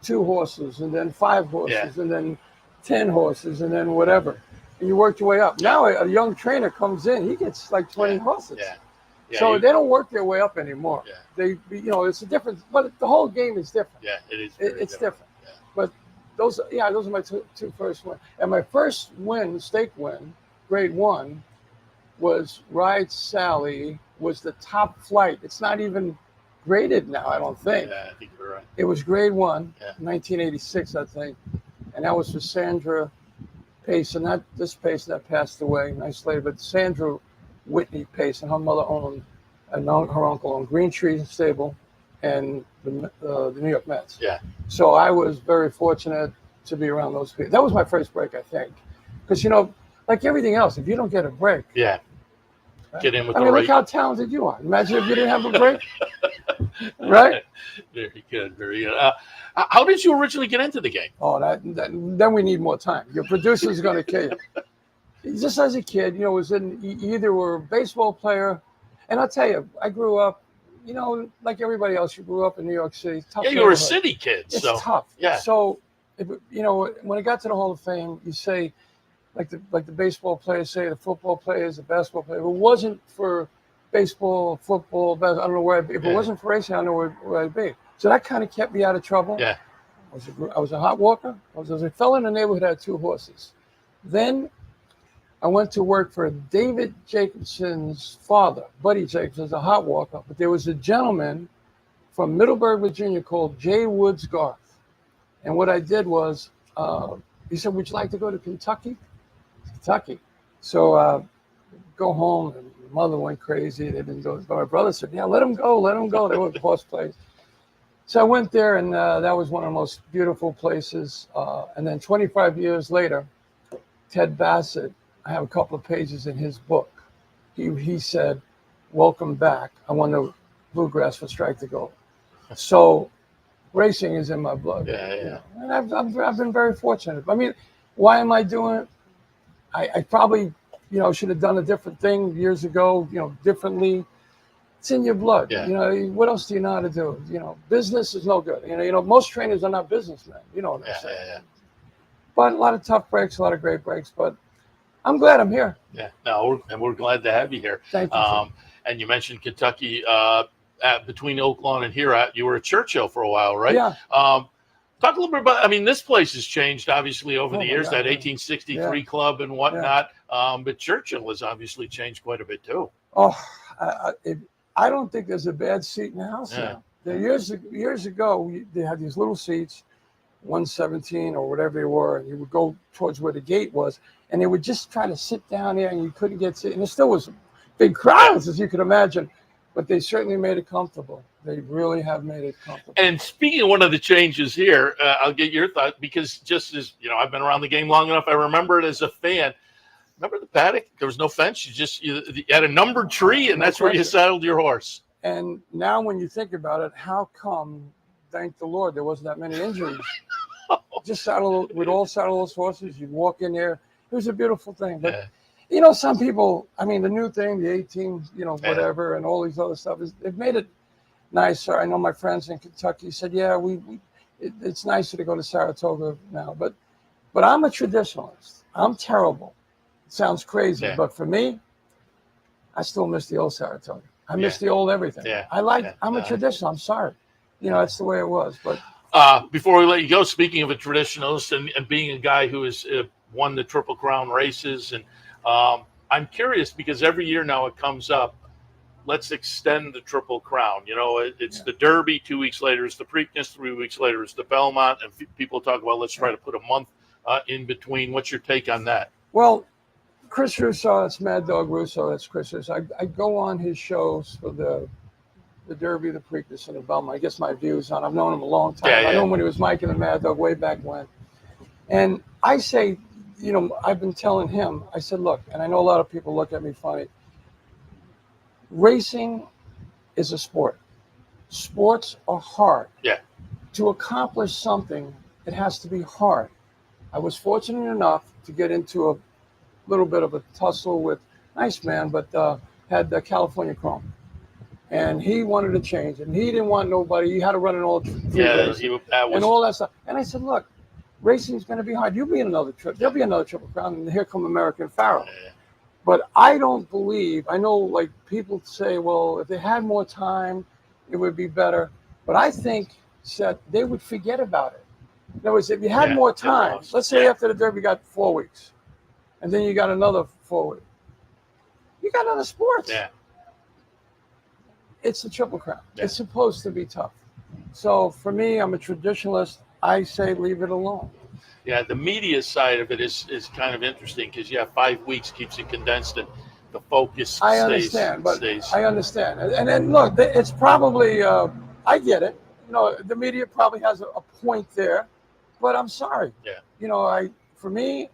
2 horses and then 5 horses and then 10 horses and then whatever. And you worked your way up. Now a young trainer comes in, he gets like 20 horses. Yeah, so they don't work their way up anymore. Yeah. It's a different, but the whole game is different. Yeah, it is. It's different. Yeah. But those are my two first wins. And my first win, stake win, grade 1, was Ride Sally, was the top flight. It's not even graded now, I don't think. Yeah, I think you're right. It was grade 1, 1986, I think. And that was for Sandra Payson, not this Payson that passed away nice later, but Sandra Whitney Payson. Her mother owned, and her uncle owned Green Tree Stable and the New York Mets. Yeah. So I was very fortunate to be around those people. That was my first break, I think. Because, like everything else, if you don't get a break. Yeah. Get in with the right. right. Look how talented you are. Imagine if you didn't have a break. Right? Very good. Very good. How did you originally get into the game? Oh, then we need more time. Your producer's going to kill you. Just as a kid, you either were a baseball player, and I'll tell you, I grew up, like everybody else, you grew up in New York City. Tough Yeah, you were a neighborhood. city kid. It's so tough. Yeah. So, when it got to the Hall of Fame, you say, like the baseball players say, the football players, the basketball players. If it wasn't for baseball, football, I don't know where I'd be. If it wasn't for racing, I don't know where I'd be. So that kind of kept me out of trouble. Yeah. I was a hot walker. I was a fellow in the neighborhood that had 2 horses. Then I went to work for David Jacobson's father, Buddy Jacobson's a hot walker. But there was a gentleman from Middleburg, Virginia called J. Woods Garth. And what I did was, he said, would you like to go to Kentucky? Kentucky. So go home, and my mother went crazy. They didn't go. But my brother said, yeah, let him go. They went to horse place. So I went there, and that was one of the most beautiful places. And then 25 years later, Ted Bassett, I have a couple of pages in his book. He said, welcome back. I won the Bluegrass for Strike to Gold. So racing is in my blood. Yeah. And I've been very fortunate. I mean, why am I doing it? I probably, should have done a different thing years ago, differently. It's in your blood. Yeah. What else do you know how to do? Business is no good. Most trainers are not businessmen. You know what I'm saying? Yeah. But a lot of tough breaks, a lot of great breaks. But I'm glad I'm here. Yeah. No, we're glad to have you here. Thank you. And you mentioned Kentucky. Between Oak Lawn and here, you were at Churchill for a while, right? Yeah. Talk a little bit about, this place has changed, obviously, over the years, that 1863 club and whatnot. But Churchill has obviously changed quite a bit, too. Oh, I don't think there's a bad seat in the house now. Years ago, they had these little seats, 117 or whatever they were, and you would go towards where the gate was, and they would just try to sit down there, and you couldn't get seats. And there still was big crowds, as you could imagine. But they certainly made it comfortable. They really have made it comfortable. And speaking of one of the changes here, I'll get your thought, because just as, I've been around the game long enough, I remember it as a fan. Remember the paddock? There was no fence. You had a numbered tree, and that's where you saddled your horse. And now when you think about it, how come, thank the Lord, there wasn't that many injuries? Just we'd all saddle those horses. You'd walk in there. It was a beautiful thing. But some people, the new thing, the 18, whatever, and all these other stuff, they've made it nicer. I know my friends in Kentucky said, yeah, it's nicer to go to Saratoga now. But I'm a traditionalist. I'm terrible. It sounds crazy, but for me, I still miss the old Saratoga. I miss the old everything. Yeah. I'm a traditional. I'm sorry. That's the way it was. But before we let you go, speaking of a traditionalist and being a guy who has won the Triple Crown races, and I'm curious because every year now it comes up, let's extend the Triple Crown. It's the Derby, 2 weeks later is the Preakness, 3 weeks later is the Belmont, and people talk about let's try to put a month in between. What's your take on that? Well, Chris Russo, that's Mad Dog Russo, that's Chris Russo. I go on his shows for the Derby, the Preakness, and the Belmont. I guess my views on. I've known him a long time. I know him when he was Mike and the Mad Dog way back when. And I say, I've been telling him, I said, look, and I know a lot of people look at me funny. Racing is a sport. Sports are hard. Yeah. To accomplish something, it has to be hard. I was fortunate enough to get into a little bit of a tussle with nice man, but had the California Chrome. And he wanted to change, and he didn't want nobody. You had to run an all and all that stuff. And I said, look, racing's going to be hard. You'll be in another trip. There'll be another Triple Crown, and here come American Pharaoh. But I don't believe, I know like people say, well, if they had more time, it would be better. But I think, Seth, they would forget about it. In other words, if you had more time, let's say after the Derby you got 4 weeks, and then you got another 4 weeks. You got other sports. Yeah. It's the Triple Crown. Yeah. It's supposed to be tough. So for me, I'm a traditionalist. I say leave it alone. Yeah, the media side of it is kind of interesting because 5 weeks keeps it condensed and the focus I understand. And then look, it's probably I get it. The media probably has a point there, but I'm sorry. Yeah. For me,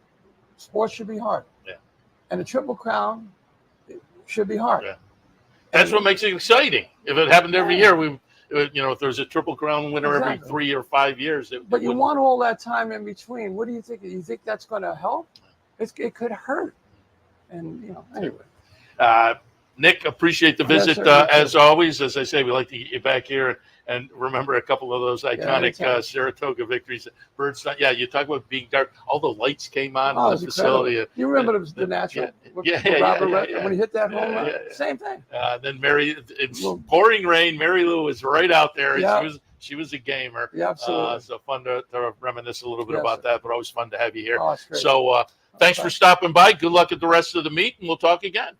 sports should be hard. Yeah. And the Triple Crown should be hard. Yeah. That's what makes it exciting. If it happened every year, if there's a Triple Crown winner every Exactly. 3 or 5 years. But you want all that time in between. What do you think? You think that's going to help? It could hurt. And, anyway. Nick, appreciate the visit as always. As I say, we like to get you back here and remember a couple of those iconic Saratoga victories. Birds, you talk about being dark. All the lights came on in the facility. You remember the natural? Robert when he hit that home run, same thing. Then it's pouring rain. Mary Lou was right out there. Yeah. She was a gamer. Yeah, absolutely. So fun to reminisce a little bit about that, but always fun to have you here. Oh, it's great. So thanks for stopping by. Good luck at the rest of the meet, and we'll talk again.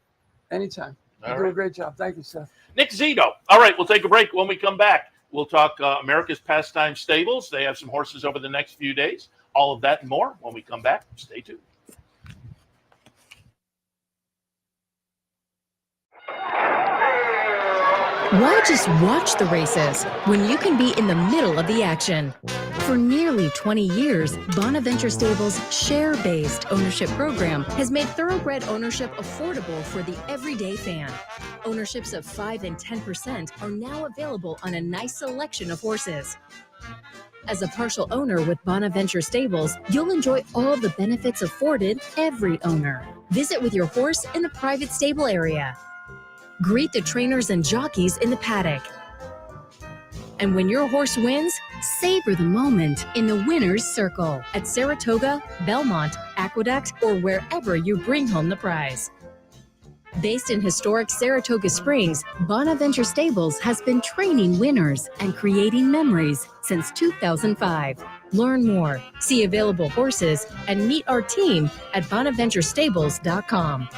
Anytime. You do a great job. Thank you, Seth. Nick Zito. All right, we'll take a break. When we come back, we'll talk America's Pastime Stables. They have some horses over the next few days. All of that and more when we come back. Stay tuned. Why just watch the races when you can be in the middle of the action? For nearly 20 years, Bonaventure Stables' share-based ownership program has made thoroughbred ownership affordable for the everyday fan. Ownerships of 5 and 10% are now available on a nice selection of horses. As a partial owner with Bonaventure Stables, you'll enjoy all the benefits afforded every owner. Visit with your horse in the private stable area. Greet the trainers and jockeys in the paddock. And when your horse wins, savor the moment in the winner's circle at Saratoga, Belmont, Aqueduct, or wherever you bring home the prize. Based in historic Saratoga Springs, Bonaventure Stables has been training winners and creating memories since 2005. Learn more, see available horses, and meet our team at bonaventurestables.com.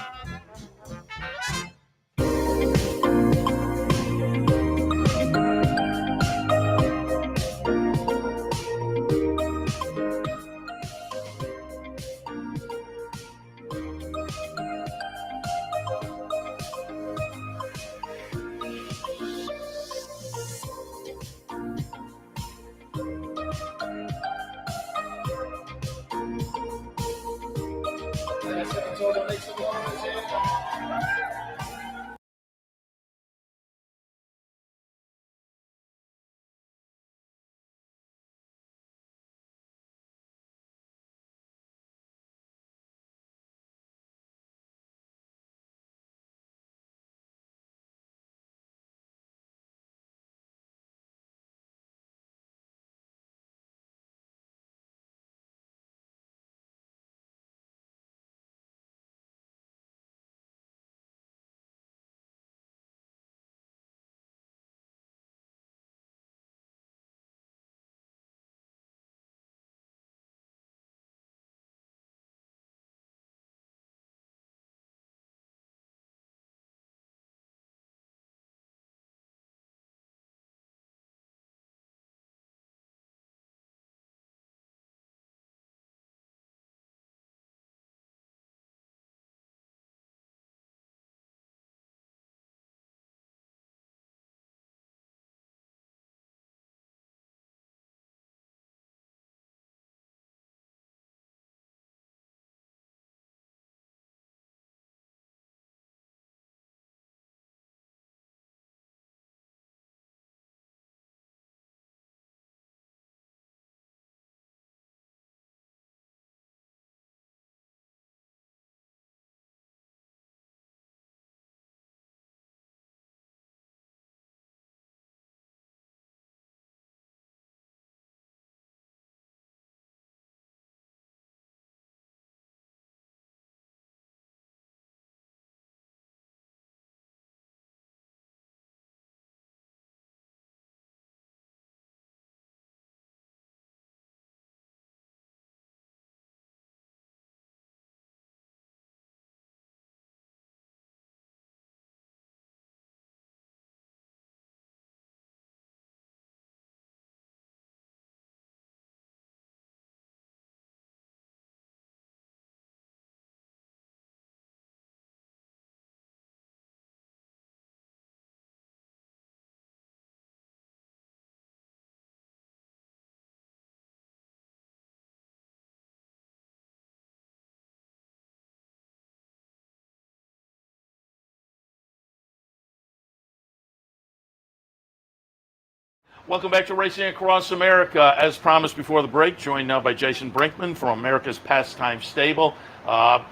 Welcome back to Racing Across America. As promised before the break, joined now by Jason Brinkman from America's Pastime Stable.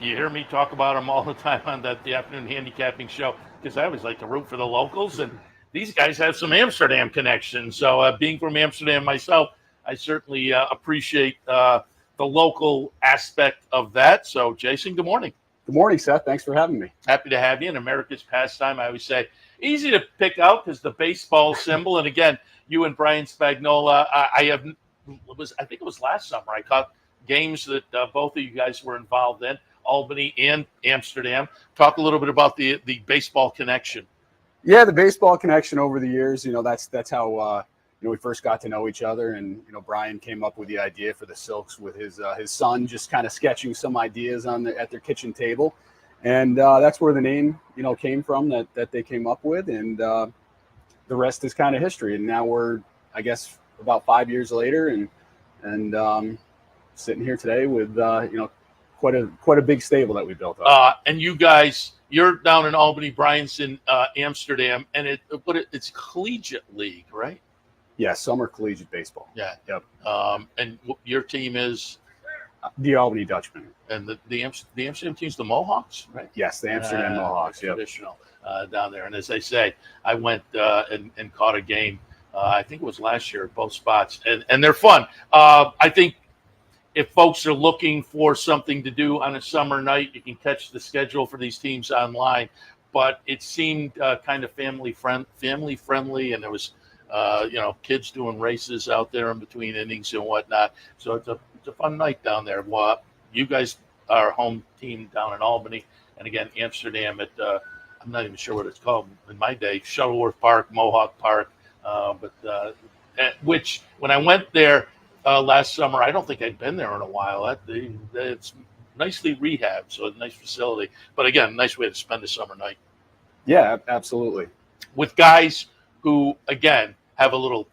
You hear me talk about him all the time on the afternoon handicapping show because I always like to root for the locals, and these guys have some Amsterdam connections. So being from Amsterdam myself, I certainly appreciate the local aspect of that. So, Jason, good morning. Good morning, Seth. Thanks for having me. Happy to have you in America's Pastime. I always say easy to pick out because the baseball symbol. And again, you and Brian Spagnola, I think it was last summer. I caught games that both of you guys were involved in, Albany and Amsterdam. Talk a little bit about the baseball connection. Yeah, the baseball connection over the years. That's how we first got to know each other. And Brian came up with the idea for the Silks with his son, just kind of sketching some ideas at their kitchen table, and that's where the name came from that they came up with, and the rest is kind of history. And now we're, I guess, about 5 years later, and sitting here today with quite a big stable that we built up. And you guys, you're down in Albany, Brian's in Amsterdam, and it's collegiate league, right? Yeah, summer collegiate baseball. Yeah. Yep. And your team is the Albany Dutchmen, and the Amsterdam team's the Mohawks, right? Yes, the Amsterdam Mohawks. Yep. Traditional down there. And as I say, I went and caught a game. I think it was last year at both spots, and they're fun. I think if folks are looking for something to do on a summer night, you can catch the schedule for these teams online. But it seemed kind of family friendly, and there was kids doing races out there in between innings and whatnot. So it's a fun night down there. Well, you guys are home team down in Albany, and again Amsterdam at I'm not even sure what it's called in my day, Shuttleworth Park, Mohawk Park, which when I went there last summer, I don't think I'd been there in a while. It's nicely rehabbed, so a nice facility. But again, nice way to spend a summer night. Yeah, absolutely. With guys who, again, have a little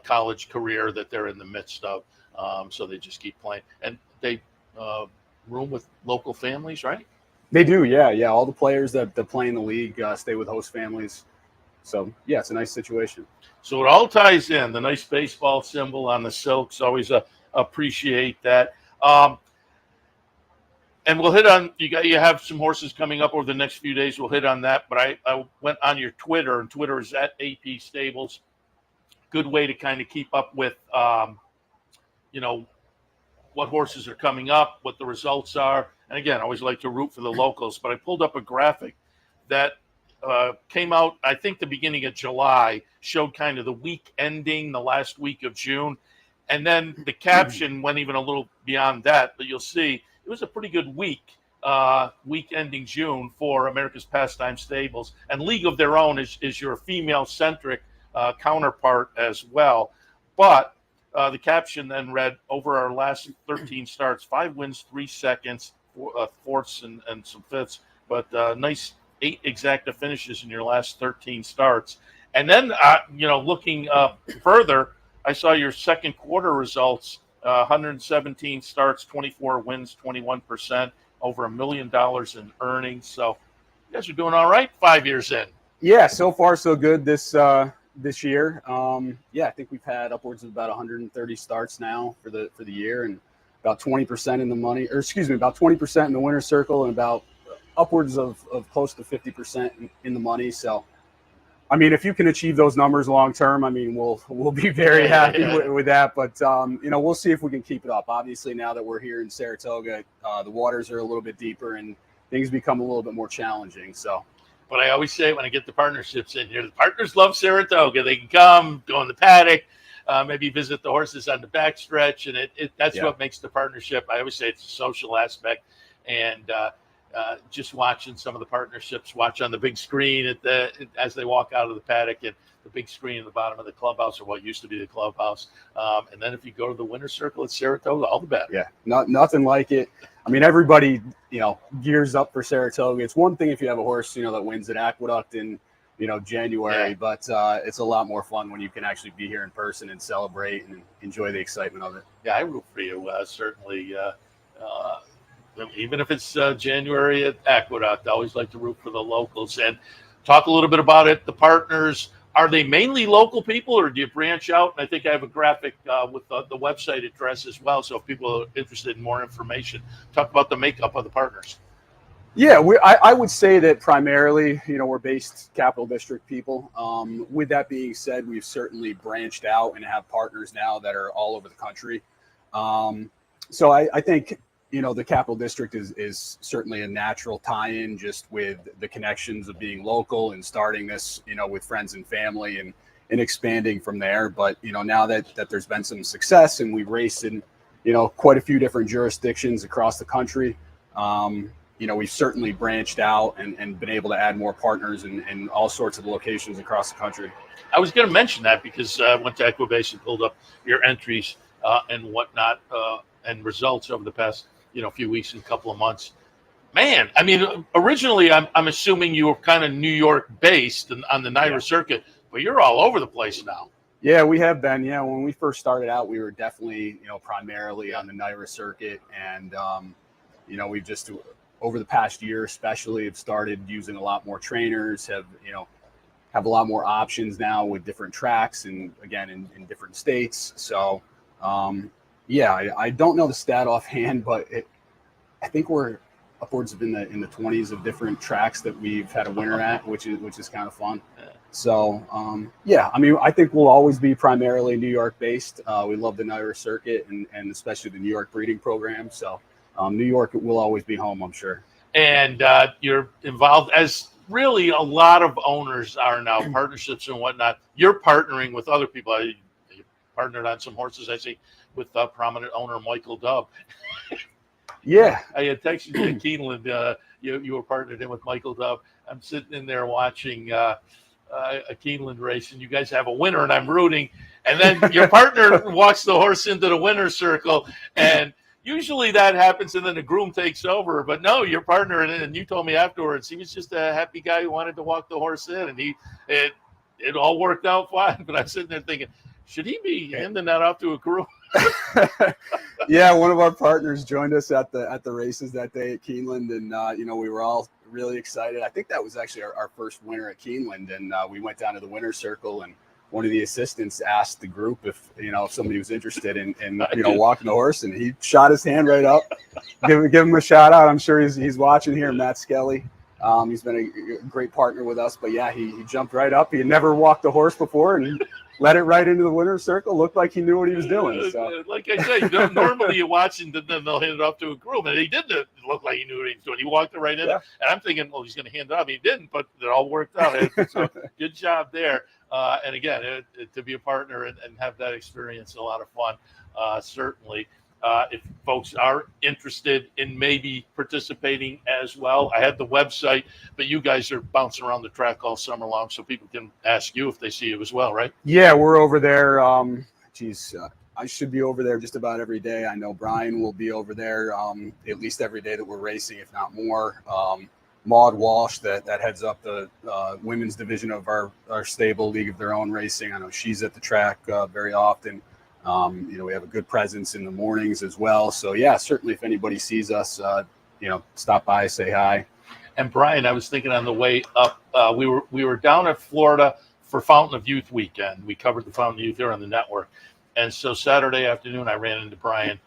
college career that they're in the midst of, so they just keep playing. And they room with local families, right? They do, yeah. All the players that play in the league stay with host families. So, yeah, it's a nice situation. So it all ties in. The nice baseball symbol on the Silks, always appreciate that. And we'll hit on, you have some horses coming up over the next few days. We'll hit on that. But I went on your Twitter, and Twitter is at AP Stables. Good way to kind of keep up with, what horses are coming up, what the results are. And again, I always like to root for the locals. But I pulled up a graphic that came out, I think, the beginning of July, showed kind of the week ending, the last week of June. And then the caption went even a little beyond that. But you'll see it was a pretty good week ending June for America's Pastime Stables. And League of Their Own is your female-centric counterpart as well. But the caption then read, over our last 13 starts, 5 wins, 3 seconds, fourths, and some fifths. But nice 8 exacta finishes in your last 13 starts. And then, looking further, I saw your second quarter results, 117 starts, 24 wins, 21%, over $1 million in earnings. So you guys are doing all right 5 years in. Yeah, so far so good this year. I think we've had upwards of about 130 starts now for the year, and about 20% in the money, about 20% in the winner's circle, and about upwards of close to 50% in the money. So, I mean, if you can achieve those numbers long term, I mean, we'll be very happy with that. But we'll see if we can keep it up. Obviously, now that we're here in Saratoga, the waters are a little bit deeper and things become a little bit more challenging. So, but I always say when I get the partnerships in here, the partners love Saratoga. They can come, go in the paddock, maybe visit the horses on the backstretch, and that's what makes the partnership. I always say it's a social aspect, and just watching some of the partnerships, watch on the big screen as they walk out of the paddock, and the big screen in the bottom of the clubhouse, or what used to be the clubhouse. And then if you go to the winner's circle at Saratoga, all the better. Yeah, nothing like it. I mean, everybody, gears up for Saratoga. It's one thing if you have a horse, that wins at Aqueduct in, January, but it's a lot more fun when you can actually be here in person and celebrate and enjoy the excitement of it. Yeah, I root for you, certainly. Even if it's January at Aqueduct, I always like to root for the locals. And talk a little bit about it, the partners, Are they mainly local people, or do you branch out? And I think I have a graphic with the website address as well. So if people are interested in more information, talk about the makeup of the partners. Yeah, I would say that primarily, we're based Capital District people. With that being said, we've certainly branched out and have partners now that are all over the country. So I think, the Capital District is certainly a natural tie-in just with the connections of being local and starting this, with friends and family and expanding from there. But, now that there's been some success and we've raced in, quite a few different jurisdictions across the country, we've certainly branched out and been able to add more partners in all sorts of locations across the country. I was going to mention that because I went to Equibase and pulled up your entries and whatnot and results over the past, few weeks and couple of months. Man, I mean, originally I'm assuming you were kind of New York based on the NYRA circuit, but you're all over the place now. Yeah, we have been. Yeah, when we first started out, we were definitely, primarily on the NYRA circuit, and we've just over the past year, especially, have started using a lot more trainers. Have a lot more options now with different tracks, and again in different states. So, I don't know the stat offhand, but I think we're upwards of in the 20s of different tracks that we've had a winner at, which is kind of fun. So, I think we'll always be primarily New York based. We love the NYRA circuit and especially the New York breeding program. So. New York will always be home, I'm sure. And you're involved, as really a lot of owners are now, partnerships and whatnot. You're partnering with other people. You partnered on some horses, I see, with prominent owner Michael Dove. Yeah. I had texted you to Keeneland. You were partnered in with Michael Dove. I'm sitting in there watching a Keeneland race, and you guys have a winner, and I'm rooting. And then your partner walks the horse into the winner's circle, and usually that happens and then the groom takes over, but no, your partner, and you told me afterwards, he was just a happy guy who wanted to walk the horse in, and it all worked out fine. But I'm sitting there thinking, should he be handing that off to a groom? Yeah, one of our partners joined us at the races that day at Keeneland, and we were all really excited. I think that was actually our first winner at Keeneland, and we went down to the winner's circle, and one of the assistants asked the group if somebody was interested in walking the horse, and he shot his hand right up. Give him a shout out. I'm sure he's watching here, Matt Skelly. He's been a great partner with us, but yeah, he jumped right up. He had never walked a horse before, and he led it right into the winner's circle. Looked like he knew what he was doing. So. Like I said, normally you watch and then they'll hand it off to a groom, and he didn't look like he knew what he was doing. He walked it right in, and I'm thinking, well, he's going to hand it off. He didn't, but it all worked out. So good job there. And again, to be a partner and have that experience, a lot of fun, certainly. If folks are interested in maybe participating as well, I had the website, but you guys are bouncing around the track all summer long, so people can ask you if they see you as well, right? Yeah, we're over there. I should be over there just about every day. I know Brian will be over there at least every day that we're racing, if not more. Maude Walsh, that heads up the women's division of our stable, League of Their Own Racing. I know she's at the track very often. We have a good presence in the mornings as well. So yeah, certainly if anybody sees us, stop by, say hi. And Brian, I was thinking on the way up, we were down at Florida for Fountain of Youth weekend. We covered the Fountain of Youth here on the network. And so Saturday afternoon, I ran into Brian,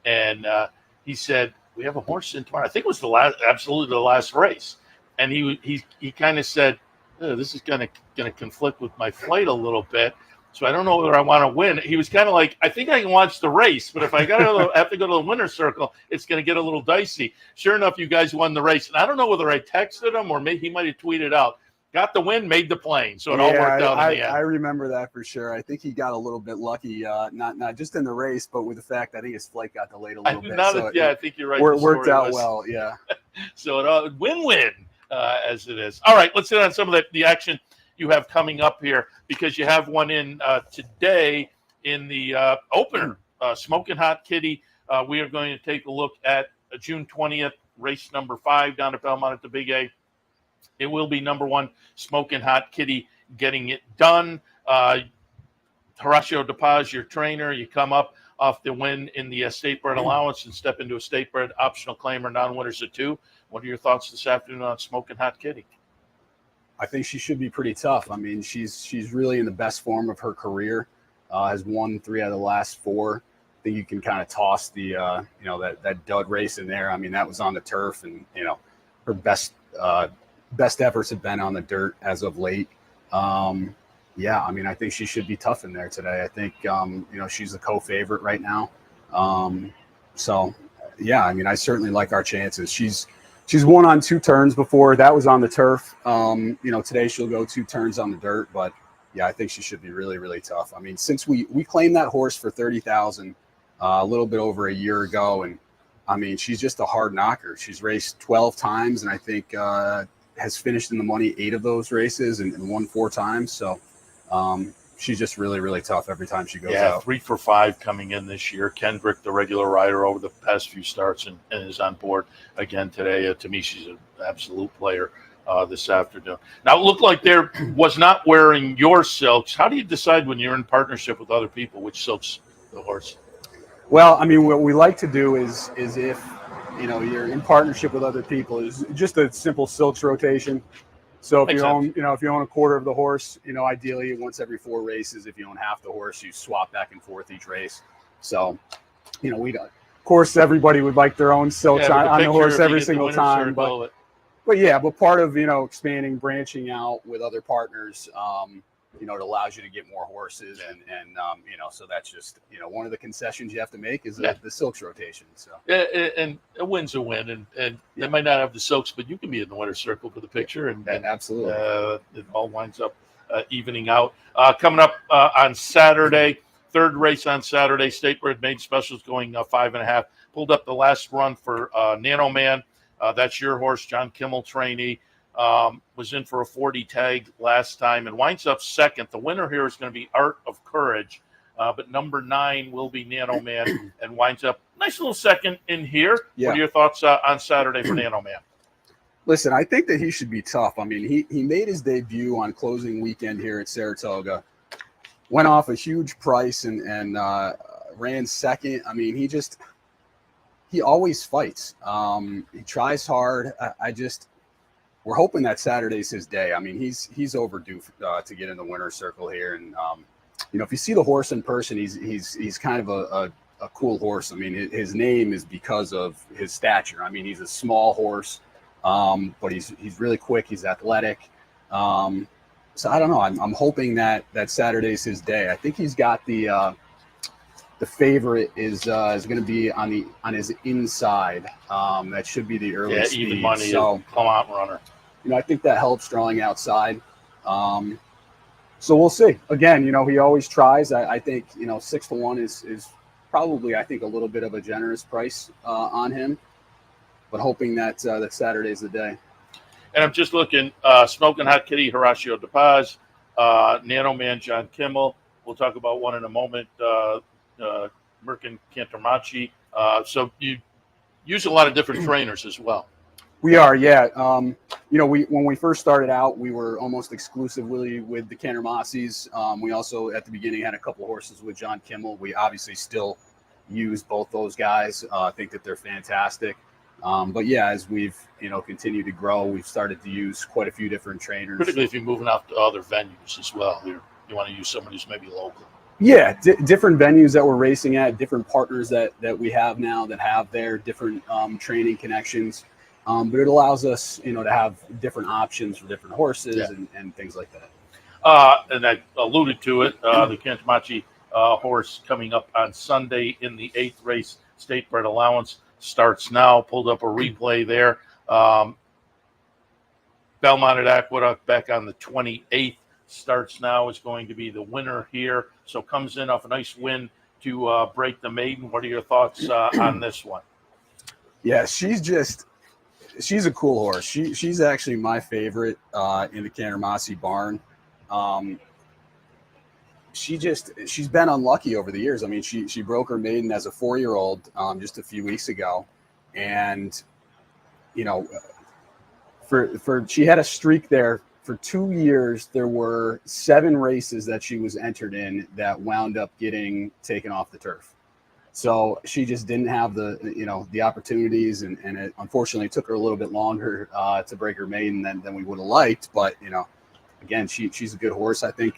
and he said, we have a horse in tomorrow. I think it was absolutely the last race. And he kind of said, this is going to conflict with my flight a little bit. So I don't know whether I want to win. He was kind of like, I think I can watch the race, but if I have to go to the winner's circle, it's going to get a little dicey. Sure enough, you guys won the race. And I don't know whether I texted him or maybe he might have tweeted out, got the win, made the plane. So it all worked out in the end. I remember that for sure. I think he got a little bit lucky, not just in the race, but with the fact that I think his flight got delayed a little bit. I think you're right. Worked out well, yeah. So it win-win as it is. All right, let's hit on some of the action you have coming up here, because you have one in today in the opener, Smoking Hot Kitty. We are going to take a look at June 20th, race number 5 down at Belmont at the Big A. It will be number 1, Smoking Hot Kitty, getting it done. Horacio DePaz, your trainer, you come up off the win in the state bred allowance and step into a state bred optional claim or non-winners of 2. What are your thoughts this afternoon on Smoking Hot Kitty? I think she should be pretty tough. I mean, she's really in the best form of her career. Has won 3 out of the last 4. I think you can kind of toss the that dud race in there. I mean, that was on the turf, and her best efforts have been on the dirt as of late. Yeah, I mean, I think she should be tough in there today. I think she's the co-favorite right now. So yeah, I mean, I certainly like our chances. She's won on 2 turns before. That was on the turf. Today she'll go 2 turns on the dirt, but yeah, I think she should be really, really tough. I mean, since we claimed that horse for $30,000 a little bit over a year ago, and I mean, she's just a hard knocker. She's raced 12 times, and I think has finished in the money 8 of those races and won 4 times. So she's just really, really tough every time she goes out. 3 for 5 coming in this year. Kendrick, the regular rider over the past few starts, and is on board again today. To me, she's an absolute player this afternoon. Now, it looked like there was not wearing your silks. How do you decide when you're in partnership with other people which silks the horse? Well, I mean, what we like to do is if you're in partnership with other people, is just a simple silks rotation. So if you own a quarter of the horse, ideally once every 4 races. If you own half the horse, you swap back and forth each race. So, we don't. Of course, everybody would like their own silks on the horse every single time, but part of expanding, branching out with other partners, it allows you to get more horses, and so that's just one of the concessions you have to make is the silks rotation. So and a win's a win, and they might not have the silks, but you can be in the winner's circle for the picture, and absolutely, it all winds up evening out. Coming up on Saturday, 3rd race on Saturday, State Bred Maiden Specials going 5.5. Pulled up the last run for Nano Man. That's your horse, John Kimmel trainee. Was in for a 40 tag last time and winds up 2nd. The winner here is going to be Art of Courage, but number 9 will be Nano Man and winds up nice little 2nd in here. Yeah. What are your thoughts on Saturday for Nano Man? Listen, I think that he should be tough. I mean, he made his debut on closing weekend here at Saratoga, went off a huge price and ran 2nd. I mean, he always fights. He tries hard. We're hoping that Saturday's his day. I mean, he's overdue to get in the winner's circle here. And if you see the horse in person, he's kind of a cool horse. I mean, his name is because of his stature. I mean, he's a small horse, but he's really quick. He's athletic. So I don't know. I'm hoping that Saturday's his day. I think he's got the favorite is going to be on his inside. That should be the early speed. Even money. So come out runner. I think that helps drawing outside. So we'll see. Again, he always tries. I think 6 to 1 is probably, I think, a little bit of a generous price on him. But hoping that Saturday's the day. And I'm just looking, Smoking Hot Kitty, Horacio De Paz, Nano Man, John Kimmel. We'll talk about one in a moment. Merkin Cantermachi. So you use a lot of different trainers as well. We are, yeah. When we first started out, we were almost exclusively with the Cantermacis. We also, at the beginning, had a couple horses with John Kimmel. We obviously still use both those guys. I think that they're fantastic. But yeah, as we've continued to grow, we've started to use quite a few different trainers. Particularly if you're moving out to other venues as well. You want to use somebody who's maybe local. Yeah, different venues that we're racing at, different partners that we have now that have their different training connections. But it allows us, to have different options for different horses and things like that. And I alluded to it, the Cantermachi horse coming up on Sunday in the 8th race, State Bred Allowance starts now. Pulled up a replay there. Belmont at Aqueduct back on the 28th. Starts now, is going to be the winner here. So comes in off a nice win to break the maiden. What are your thoughts on this one? Yeah, she's a cool horse. She's actually my favorite in the Cantermaci barn. She's been unlucky over the years. I mean, she broke her maiden as a 4-year-old just a few weeks ago, and she had a streak there. For 2 years, there were 7 races that she was entered in that wound up getting taken off the turf. So she just didn't have the opportunities, and it unfortunately took her a little bit longer to break her maiden than we would have liked. But again, she's a good horse. I think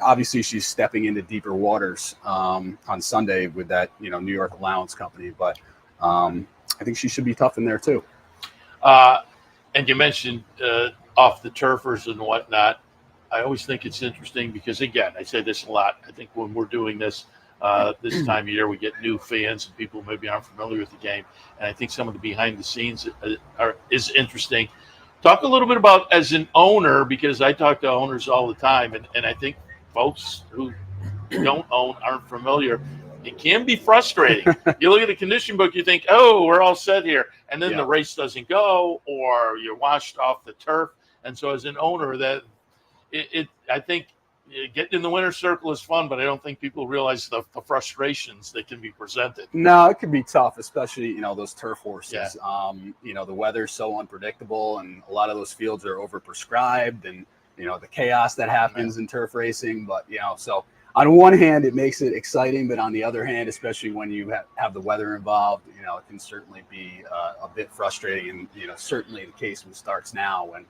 obviously she's stepping into deeper waters on Sunday with that New York Allowance Company, but I think she should be tough in there too. And you mentioned off the turfers and whatnot. I always think it's interesting because, again, I say this a lot. I think when we're doing this this time of year, we get new fans and people maybe aren't familiar with the game. And I think some of the behind the scenes is interesting. Talk a little bit about as an owner, because I talk to owners all the time, and I think folks who don't own aren't familiar. It can be frustrating. You look at the condition book, you think, oh, we're all set here. And then the race doesn't go, or you're washed off the turf. And so as an owner, that I think getting in the winner's circle is fun, but I don't think people realize the frustrations that can be presented. No, it can be tough, especially, those turf horses. Yeah. The weather's so unpredictable, and a lot of those fields are overprescribed, and, the chaos that happens in turf racing. But, so on one hand, it makes it exciting, but on the other hand, especially when you have the weather involved, it can certainly be a bit frustrating. And, certainly the case with starts now when,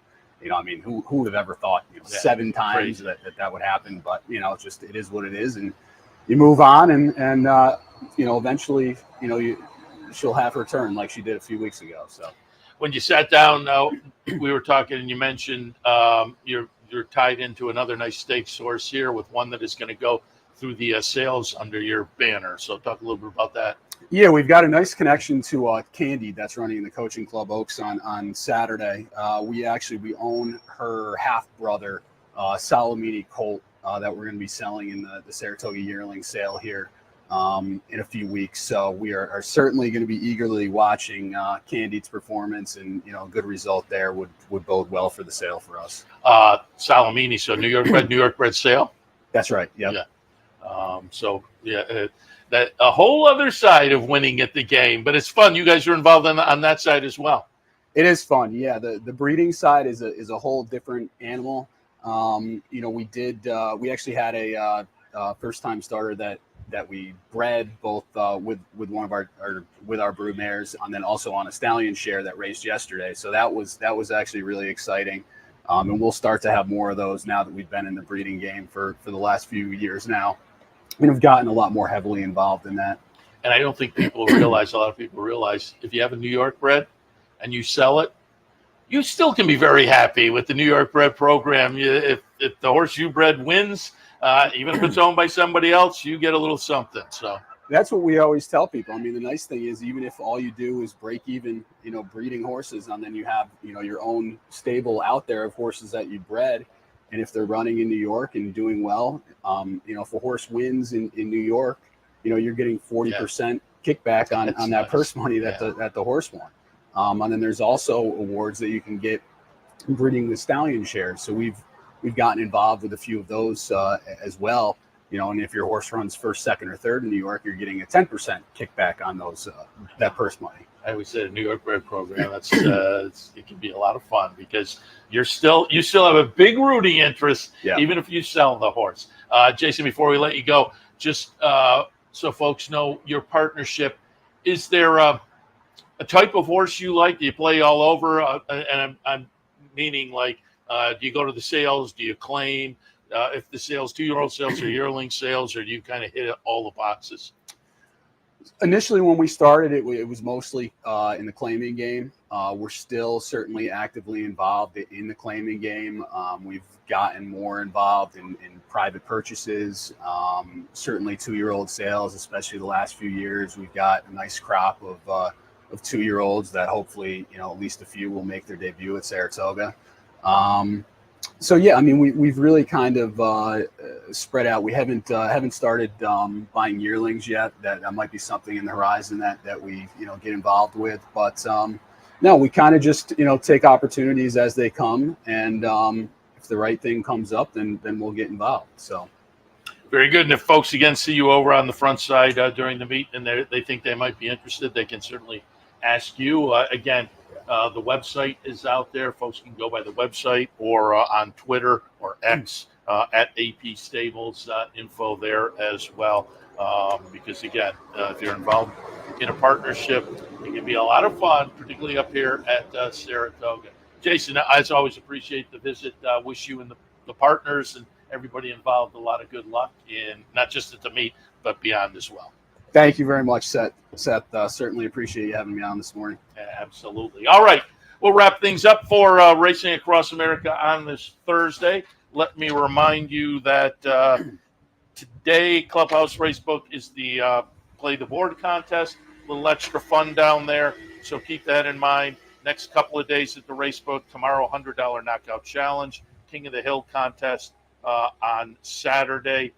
who would have ever thought 7 times that would happen? But, it is what it is. And you move on and eventually, she'll have her turn like she did a few weeks ago. So when you sat down, we were talking and you mentioned you're tied into another nice stakes horse here with one that is going to go through the sales under your banner. So talk a little bit about that. Yeah, we've got a nice connection to Candy that's running in the Coaching Club Oaks on Saturday. We own her half brother, Salamini Colt, that we're going to be selling in the Saratoga yearling sale here in a few weeks. So we are certainly going to be eagerly watching Candy's performance, and a good result there would bode well for the sale for us. Salamini, so New York bred sale. That's right. Yep. Yeah. That a whole other side of winning at the game, but it's fun. You guys are involved on that side as well. It is fun. Yeah. The breeding side is a whole different animal. We actually had a first time starter that we bred both with one of our brood mares, and then also on a stallion share that raced yesterday. So that was actually really exciting. And we'll start to have more of those now that we've been in the breeding game for the last few years now. And we've gotten a lot more heavily involved in that. And I don't think a lot of people realize, if you have a New York bred and you sell it, you still can be very happy with the New York bred program. If the horse you bred wins, even if it's owned by somebody else, you get a little something. So that's what we always tell people. The nice thing is, even if all you do is break even, breeding horses, and then you have, your own stable out there of horses that you bred, and if they're running in New York and doing well, if a horse wins in New York, you're getting 40% kickback on that purse money that the horse won. And then there's also awards that you can get breeding the stallion shares. So we've gotten involved with a few of those as well. And if your horse runs first, second, or third in New York, you're getting a 10% kickback on those that purse money. I always say the New York bred program. That's it can be a lot of fun because you still have a big rooting interest, even if you sell the horse. Jason, before we let you go, just so folks know your partnership, is there a type of horse you like? Do you play all over? And I'm meaning like, do you go to the sales? Do you claim? If the sales, 2-year-old sales or yearling sales, or do you kind of hit all the boxes? Initially, when we started, it was mostly in the claiming game. We're still certainly actively involved in the claiming game. We've gotten more involved in private purchases, certainly 2-year-old sales, especially the last few years. We've got a nice crop of 2-year-olds that hopefully, at least a few will make their debut at Saratoga. So yeah, we've really kind of spread out. We haven't started buying yearlings yet. That might be something in the horizon that we get involved with. But no, we kind of just take opportunities as they come, and if the right thing comes up, then we'll get involved. So very good. And if folks again see you over on the front side during the meet and they think they might be interested, they can certainly ask you again. The website is out there. Folks can go by the website or on Twitter or X at AP Stables info there as well. because, again, if you're involved in a partnership, it can be a lot of fun, particularly up here at Saratoga. Jason, as always, appreciate the visit. Wish you and the partners and everybody involved a lot of good luck in not just at the meet, but beyond as well. Thank you very much, Seth. Certainly appreciate you having me on this morning. Absolutely. All right. We'll wrap things up for Racing Across America on this Thursday. Let me remind you that today, Clubhouse Racebook is the Play the Board contest. A little extra fun down there, so keep that in mind. Next couple of days at the Racebook. Tomorrow, $100 Knockout Challenge. King of the Hill contest on Saturday.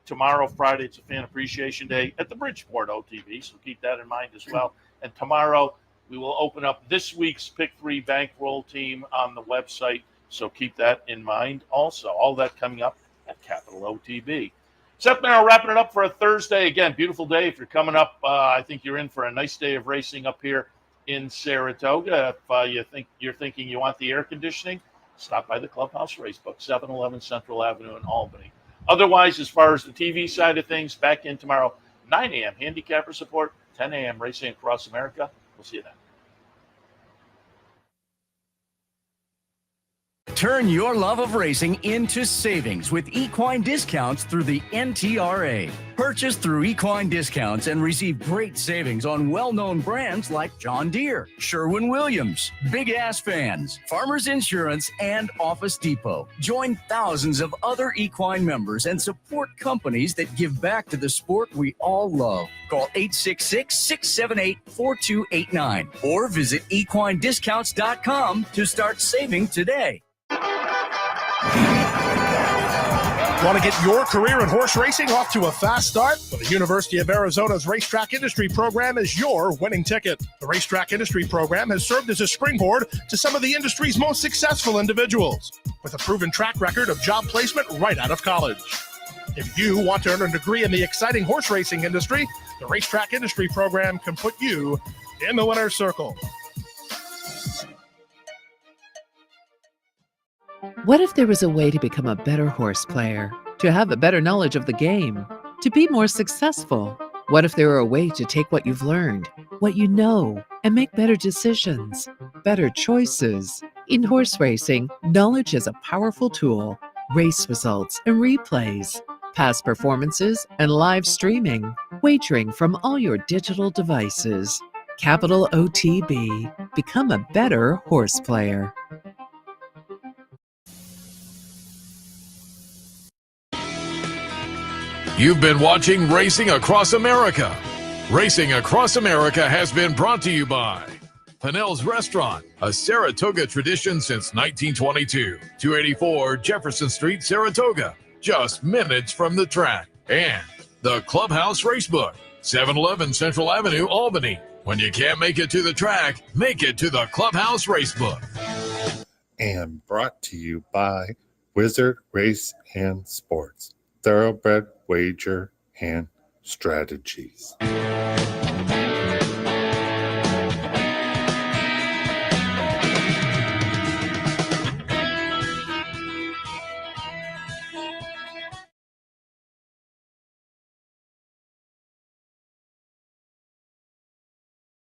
Tomorrow, Friday, it's a Fan Appreciation Day at the Bridgeport OTB, so keep that in mind as well. And tomorrow, we will open up this week's Pick 3 Bankroll team on the website, so keep that in mind also. All that coming up at Capital OTB. Seth Merrow wrapping it up for a Thursday. Again, beautiful day. If you're coming up, I think you're in for a nice day of racing up here in Saratoga. If you're thinking you want the air conditioning, stop by the Clubhouse Racebook, 711 Central Avenue in Albany. Otherwise, as far as the TV side of things, back in tomorrow, 9 a.m. handicapper support, 10 a.m. Racing Across America. We'll see you then. Turn your love of racing into savings with equine discounts through the NTRA. Purchase through equine discounts and receive great savings on well-known brands like John Deere, Sherwin-Williams, Big Ass Fans, Farmers Insurance, and Office Depot. Join thousands of other equine members and support companies that give back to the sport we all love. Call 866-678-4289 or visit equinediscounts.com to start saving today. Want to get your career in horse racing off to a fast start? Well, the University of Arizona's Racetrack Industry Program is your winning ticket. The Racetrack Industry Program has served as a springboard to some of the industry's most successful individuals, with a proven track record of job placement right out of college. If you want to earn a degree in the exciting horse racing industry, the Racetrack Industry Program can put you in the winner's circle. What if there was a way to become a better horse player, to have a better knowledge of the game, to be more successful? What if there were a way to take what you've learned, what you know, and make better decisions, better choices? In horse racing, knowledge is a powerful tool. Race results and replays, past performances and live streaming, wagering from all your digital devices. Capital OTB. Become a better horse player. You've been watching Racing Across America. Racing Across America has been brought to you by Pinnell's Restaurant, a Saratoga tradition since 1922. 284 Jefferson Street, Saratoga, just minutes from the track. And the Clubhouse Racebook, 711 Central Avenue, Albany. When you can't make it to the track, make it to the Clubhouse Racebook. And brought to you by Wizard Race and Sports, Thoroughbred Wager and Strategies.